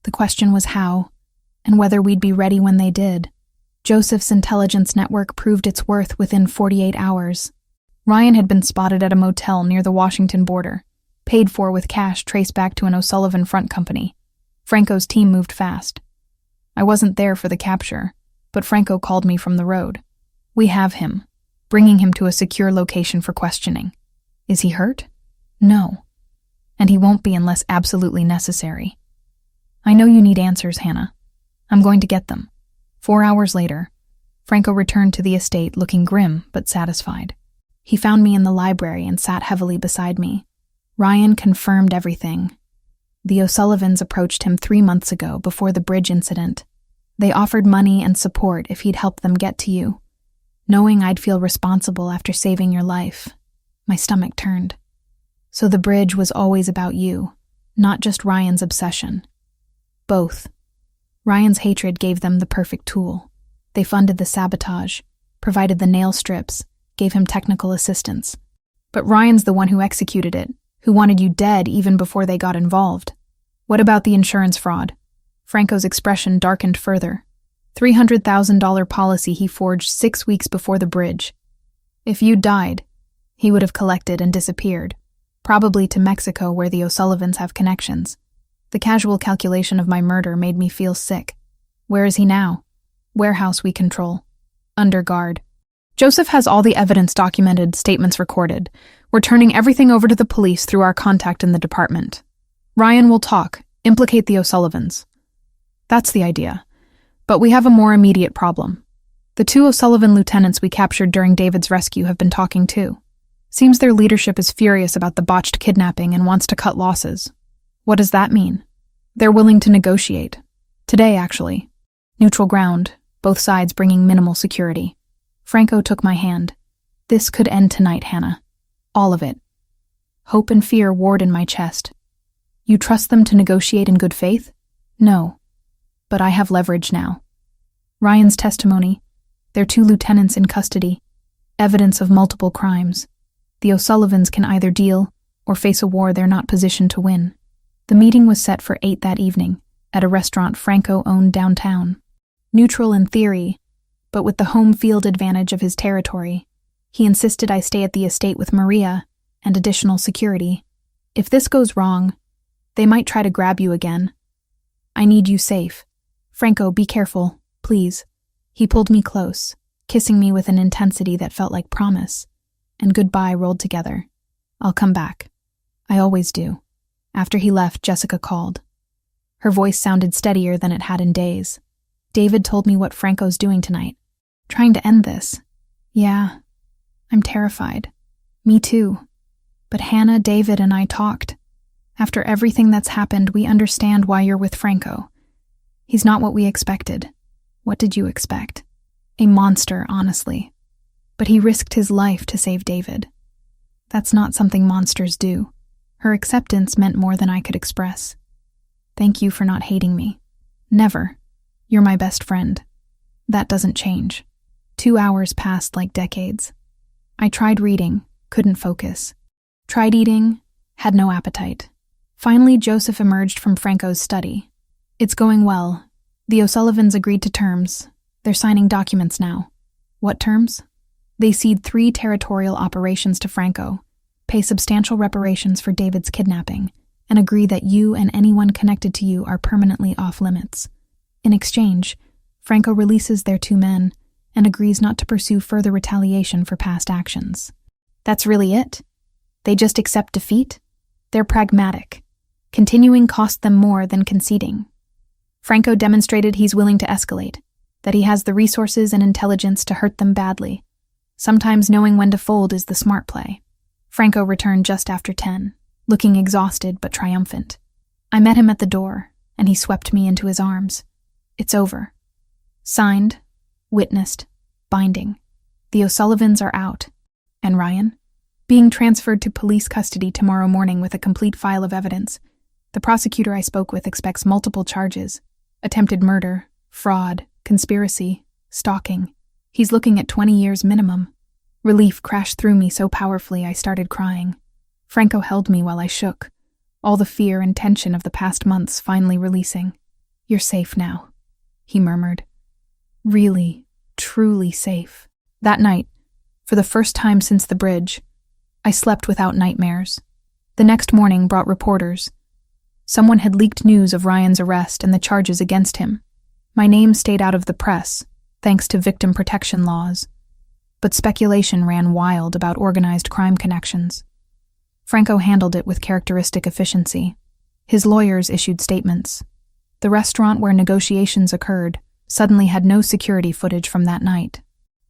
The question was how, and whether we'd be ready when they did. Joseph's intelligence network proved its worth within 48 hours. Ryan had been spotted at a motel near the Washington border, paid for with cash traced back to an O'Sullivan front company. Franco's team moved fast. I wasn't there for the capture, but Franco called me from the road. We have him, bringing him to a secure location for questioning. Is he hurt? No. And he won't be unless absolutely necessary. I know you need answers, Hannah. I'm going to get them. 4 hours later, Franco returned to the estate looking grim but satisfied. He found me in the library and sat heavily beside me. Ryan confirmed everything. The O'Sullivans approached him 3 months ago before the bridge incident. They offered money and support if he'd help them get to you. Knowing I'd feel responsible after saving your life, my stomach turned. So the bridge was always about you, not just Ryan's obsession. Both. Ryan's hatred gave them the perfect tool. They funded the sabotage, provided the nail strips, gave him technical assistance. But Ryan's the one who executed it, who wanted you dead even before they got involved. What about the insurance fraud? Franco's expression darkened further. $300,000 policy he forged 6 weeks before the bridge. If you died, he would have collected and disappeared, probably to Mexico where the O'Sullivans have connections. The casual calculation of my murder made me feel sick. Where is he now? Warehouse we control. Under guard. Joseph has all the evidence documented, statements recorded. We're turning everything over to the police through our contact in the department. Ryan will talk, implicate the O'Sullivans. That's the idea. But we have a more immediate problem. The 2 O'Sullivan lieutenants we captured during David's rescue have been talking too. Seems their leadership is furious about the botched kidnapping and wants to cut losses. What does that mean? They're willing to negotiate. Today, actually. Neutral ground, both sides bringing minimal security. Franco took my hand. This could end tonight, Hannah. All of it. Hope and fear warred in my chest. You trust them to negotiate in good faith? No. But I have leverage now. Ryan's testimony, their 2 lieutenants in custody, evidence of multiple crimes. The O'Sullivans can either deal or face a war they're not positioned to win. The meeting was set for 8 that evening, at a restaurant Franco owned downtown. Neutral in theory, but with the home field advantage of his territory, he insisted I stay at the estate with Maria and additional security. If this goes wrong, they might try to grab you again. I need you safe. Franco, be careful, please. He pulled me close, kissing me with an intensity that felt like promise, and goodbye rolled together. I'll come back. I always do. After he left, Jessica called. Her voice sounded steadier than it had in days. David told me what Franco's doing tonight. Trying to end this. Yeah, I'm terrified. Me too. But Hannah, David, and I talked. After everything that's happened, we understand why you're with Franco. He's not what we expected. What did you expect? A monster, honestly. But he risked his life to save David. That's not something monsters do. Her acceptance meant more than I could express. Thank you for not hating me. Never. You're my best friend. That doesn't change. 2 hours passed like decades. I tried reading, couldn't focus. Tried eating, had no appetite. Finally, Joseph emerged from Franco's study. It's going well. The O'Sullivans agreed to terms. They're signing documents now. What terms? They cede 3 territorial operations to Franco, pay substantial reparations for David's kidnapping, and agree that you and anyone connected to you are permanently off limits. In exchange, Franco releases their 2 men and agrees not to pursue further retaliation for past actions. That's really it? They just accept defeat? They're pragmatic. Continuing cost them more than conceding. Franco demonstrated he's willing to escalate, that he has the resources and intelligence to hurt them badly. Sometimes knowing when to fold is the smart play. Franco returned just after 10, looking exhausted but triumphant. I met him at the door, and he swept me into his arms. It's over. Signed, witnessed, binding. The O'Sullivans are out. And Ryan? Being transferred to police custody tomorrow morning with a complete file of evidence. The prosecutor I spoke with expects multiple charges. Attempted murder, fraud, conspiracy, stalking. He's looking at 20 years minimum. Relief crashed through me so powerfully I started crying. Franco held me while I shook, all the fear and tension of the past months finally releasing. You're safe now, he murmured. Really, truly safe. That night, for the first time since the bridge, I slept without nightmares. The next morning brought reporters. Someone had leaked news of Ryan's arrest and the charges against him. My name stayed out of the press, thanks to victim protection laws, but speculation ran wild about organized crime connections. Franco handled it with characteristic efficiency. His lawyers issued statements. The restaurant where negotiations occurred suddenly had no security footage from that night.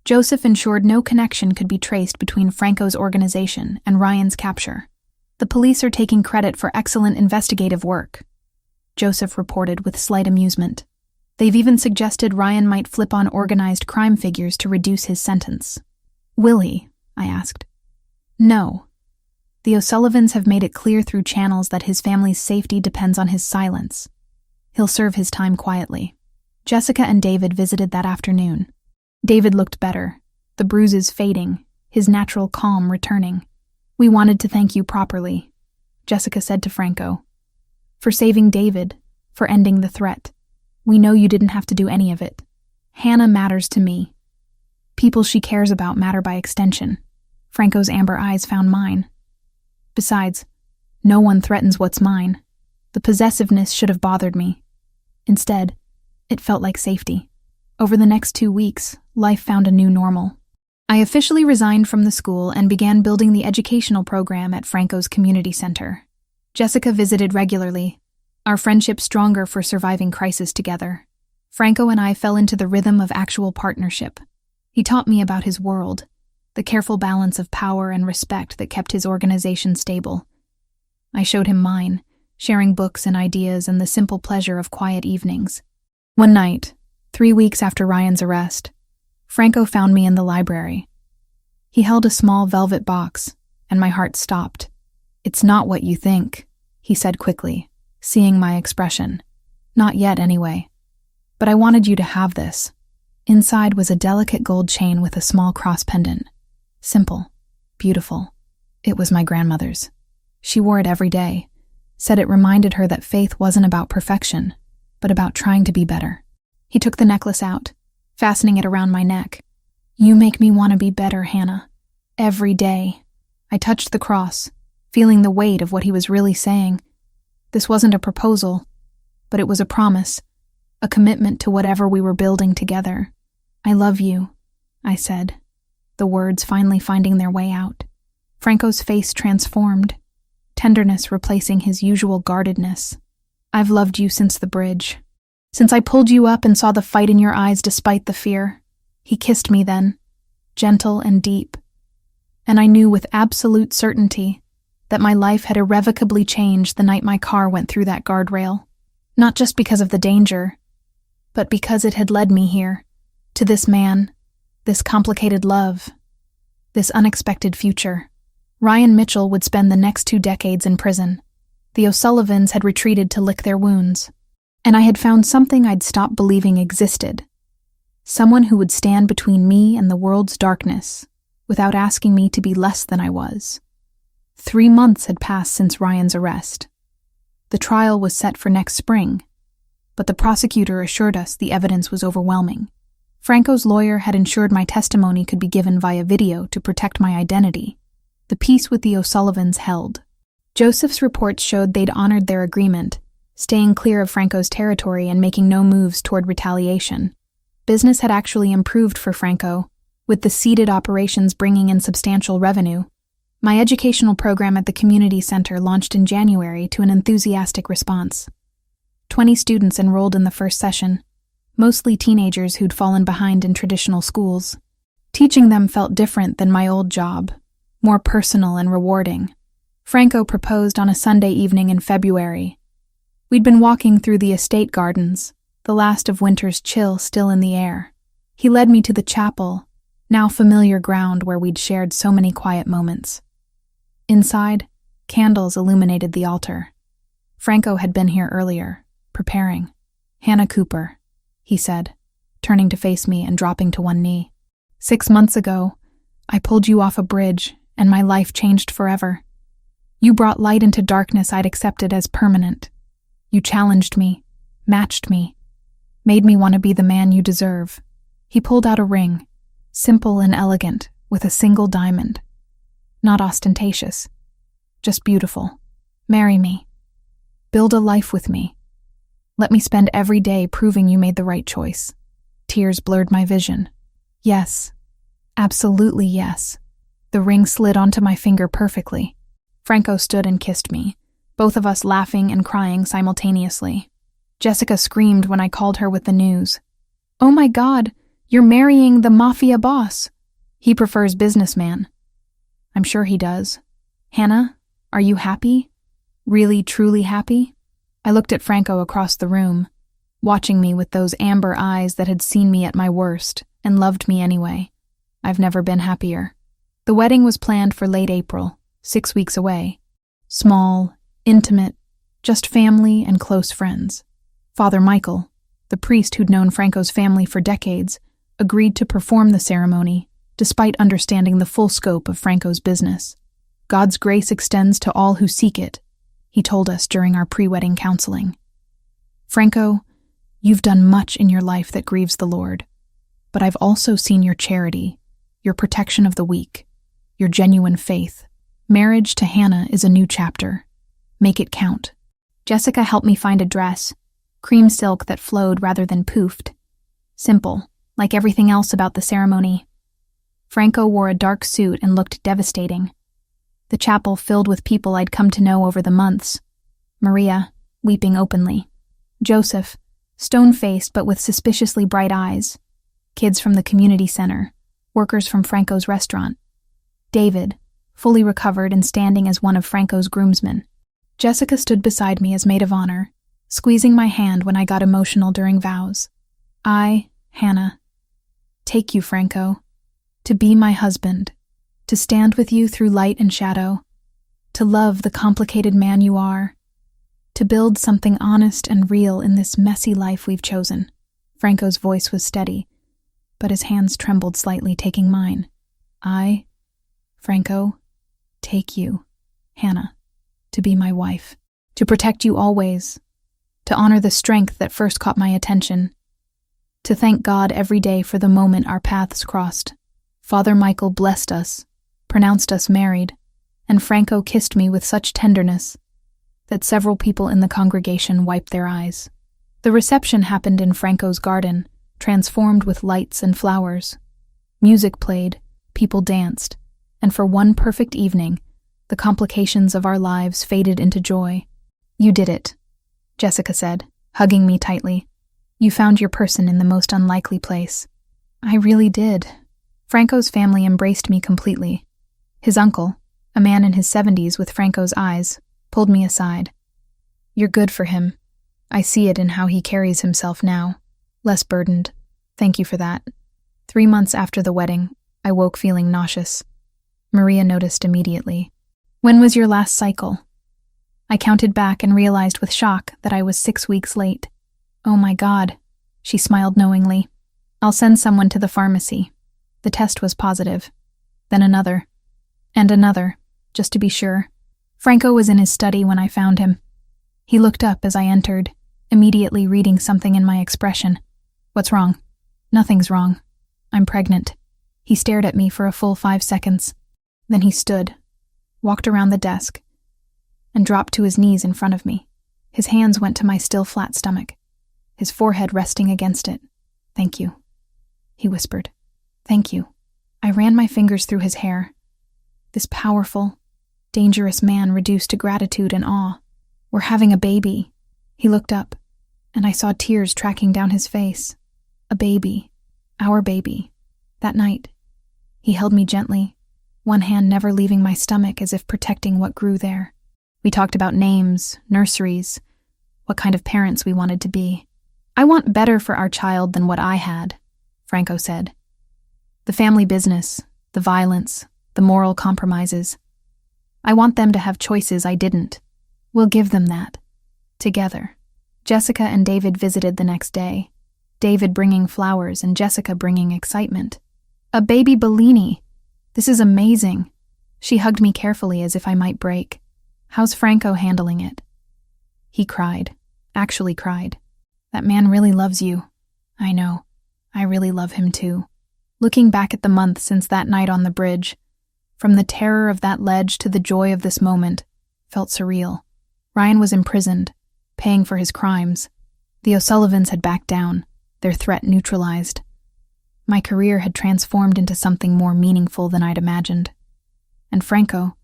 Joseph ensured no connection could be traced between Franco's organization and Ryan's capture. The police are taking credit for excellent investigative work, Joseph reported with slight amusement. They've even suggested Ryan might flip on organized crime figures to reduce his sentence. Will he? I asked. No. The O'Sullivans have made it clear through channels that his family's safety depends on his silence. He'll serve his time quietly. Jessica and David visited that afternoon. David looked better, the bruises fading, his natural calm returning. We wanted to thank you properly, Jessica said to Franco. For saving David, for ending the threat. We know you didn't have to do any of it. Hannah matters to me. People she cares about matter by extension. Franco's amber eyes found mine. Besides, no one threatens what's mine. The possessiveness should have bothered me. Instead, it felt like safety. Over the next 2 weeks, life found a new normal. I officially resigned from the school and began building the educational program at Franco's community center. Jessica visited regularly, our friendship stronger for surviving crisis together. Franco and I fell into the rhythm of actual partnership. He taught me about his world, the careful balance of power and respect that kept his organization stable. I showed him mine, sharing books and ideas and the simple pleasure of quiet evenings. One night, 3 weeks after Ryan's arrest, Franco found me in the library. He held a small velvet box, and my heart stopped. It's not what you think, he said quickly, seeing my expression. Not yet, anyway. But I wanted you to have this. Inside was a delicate gold chain with a small cross pendant. Simple, beautiful. It was my grandmother's. She wore it every day, said it reminded her that faith wasn't about perfection, but about trying to be better. He took the necklace out, fastening it around my neck. You make me want to be better, Hannah. Every day. I touched the cross, feeling the weight of what he was really saying. This wasn't a proposal, but it was a promise, a commitment to whatever we were building together. I love you, I said, the words finally finding their way out. Franco's face transformed, tenderness replacing his usual guardedness. I've loved you since the bridge. Since I pulled you up and saw the fight in your eyes despite the fear. He kissed me then, gentle and deep. And I knew with absolute certainty that my life had irrevocably changed the night my car went through that guardrail. Not just because of the danger, but because it had led me here, to this man, this complicated love, this unexpected future. Ryan Mitchell would spend the next 2 decades in prison. The O'Sullivans had retreated to lick their wounds. And I had found something I'd stopped believing existed. Someone who would stand between me and the world's darkness, without asking me to be less than I was. 3 months had passed since Ryan's arrest. The trial was set for next spring, but the prosecutor assured us the evidence was overwhelming. Franco's lawyer had ensured my testimony could be given via video to protect my identity. The peace with the O'Sullivans held. Joseph's reports showed they'd honored their agreement, staying clear of Franco's territory and making no moves toward retaliation. Business had actually improved for Franco, with the seeded operations bringing in substantial revenue. My educational program at the community center launched in January to an enthusiastic response. 20 students enrolled in the first session, mostly teenagers who'd fallen behind in traditional schools. Teaching them felt different than my old job, more personal and rewarding. Franco proposed on a Sunday evening in February. We'd been walking through the estate gardens, the last of winter's chill still in the air. He led me to the chapel, now familiar ground where we'd shared so many quiet moments. Inside, candles illuminated the altar. Franco had been here earlier, preparing. Hannah Cooper, he said, turning to face me and dropping to one knee. 6 months ago, I pulled you off a bridge, and my life changed forever. You brought light into darkness I'd accepted as permanent. You challenged me, matched me, made me want to be the man you deserve. He pulled out a ring, simple and elegant, with a single diamond. Not ostentatious, just beautiful. Marry me. Build a life with me. Let me spend every day proving you made the right choice. Tears blurred my vision. Yes. Absolutely yes. The ring slid onto my finger perfectly. Franco stood and kissed me, both of us laughing and crying simultaneously. Jessica screamed when I called her with the news. "Oh my God, you're marrying the Mafia boss. He prefers businessman." "I'm sure he does. Hannah, are you happy? Really, truly happy?" I looked at Franco across the room, watching me with those amber eyes that had seen me at my worst and loved me anyway. I've never been happier. The wedding was planned for late April, 6 weeks away. Small, intimate, just family and close friends. Father Michael, the priest who'd known Franco's family for decades, agreed to perform the ceremony, despite understanding the full scope of Franco's business. "God's grace extends to all who seek it," he told us during our pre-wedding counseling. "Franco, you've done much in your life that grieves the Lord, but I've also seen your charity, your protection of the weak, your genuine faith. Marriage to Hannah is a new chapter. Make it count." Jessica helped me find a dress, cream silk that flowed rather than poofed. Simple, like everything else about the ceremony. Franco wore a dark suit and looked devastating. The chapel filled with people I'd come to know over the months. Maria, weeping openly. Joseph, stone-faced but with suspiciously bright eyes. Kids from the community center. Workers from Franco's restaurant. David, fully recovered and standing as one of Franco's groomsmen. Jessica stood beside me as maid of honor, squeezing my hand when I got emotional during vows. I, Hannah, take you, Franco, to be my husband, to stand with you through light and shadow, to love the complicated man you are, to build something honest and real in this messy life we've chosen. Franco's voice was steady, but his hands trembled slightly, taking mine. I, Franco, take you, Hannah, to be my wife, to protect you always, to honor the strength that first caught my attention, to thank God every day for the moment our paths crossed. Father Michael blessed us, pronounced us married, and Franco kissed me with such tenderness that several people in the congregation wiped their eyes. The reception happened in Franco's garden, transformed with lights and flowers. Music played, people danced, and for one perfect evening, the complications of our lives faded into joy. "You did it," Jessica said, hugging me tightly. "You found your person in the most unlikely place." I really did. Franco's family embraced me completely. His uncle, a man in his 70s with Franco's eyes, pulled me aside. "You're good for him. I see it in how he carries himself now. Less burdened. Thank you for that." 3 months after the wedding, I woke feeling nauseous. Maria noticed immediately. "When was your last cycle?" I counted back and realized with shock that I was 6 weeks late. "Oh my God," she smiled knowingly. "I'll send someone to the pharmacy." The test was positive. Then another. And another, just to be sure. Franco was in his study when I found him. He looked up as I entered, immediately reading something in my expression. "What's wrong?" "Nothing's wrong. I'm pregnant." He stared at me for a full 5 seconds. Then he stood, walked around the desk, and dropped to his knees in front of me. His hands went to my still flat stomach, his forehead resting against it. "Thank you," he whispered. "Thank you." I ran my fingers through his hair. This powerful, dangerous man reduced to gratitude and awe. "We're having a baby." He looked up, and I saw tears tracking down his face. A baby. Our baby. That night, he held me gently, one hand never leaving my stomach as if protecting what grew there. We talked about names, nurseries, what kind of parents we wanted to be. "I want better for our child than what I had," Franco said. "The family business, the violence, the moral compromises. I want them to have choices I didn't. We'll give them that. Together." Jessica and David visited the next day, David bringing flowers and Jessica bringing excitement. "A baby Bellini. This is amazing." She hugged me carefully as if I might break. "How's Franco handling it?" He cried, actually cried. "That man really loves you." "I know. I really love him too." Looking back at the month since that night on the bridge, from the terror of that ledge to the joy of this moment, felt surreal. Ryan was imprisoned, paying for his crimes. The O'Sullivans had backed down, their threat neutralized. My career had transformed into something more meaningful than I'd imagined. And Franco,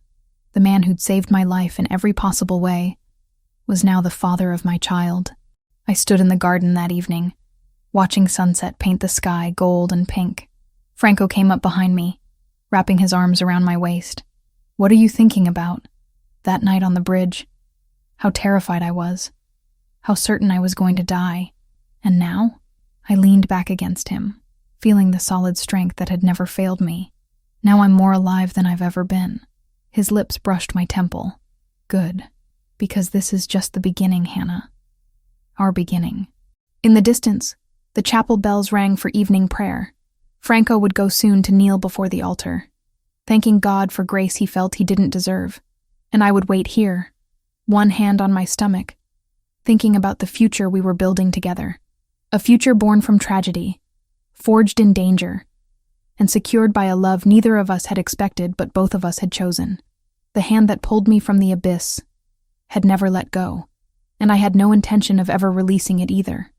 the man who'd saved my life in every possible way, was now the father of my child. I stood in the garden that evening, watching sunset paint the sky gold and pink. Franco came up behind me, wrapping his arms around my waist. "What are you thinking about? That night on the bridge? How terrified I was. How certain I was going to die. And now?" I leaned back against him, feeling the solid strength that had never failed me. "Now I'm more alive than I've ever been." His lips brushed my temple. "Good, because this is just the beginning, Hannah. Our beginning." In the distance, the chapel bells rang for evening prayer. Franco would go soon to kneel before the altar, thanking God for grace he felt he didn't deserve. And I would wait here, one hand on my stomach, thinking about the future we were building together. A future born from tragedy, forged in danger, and secured by a love neither of us had expected but both of us had chosen. The hand that pulled me from the abyss had never let go, and I had no intention of ever releasing it either.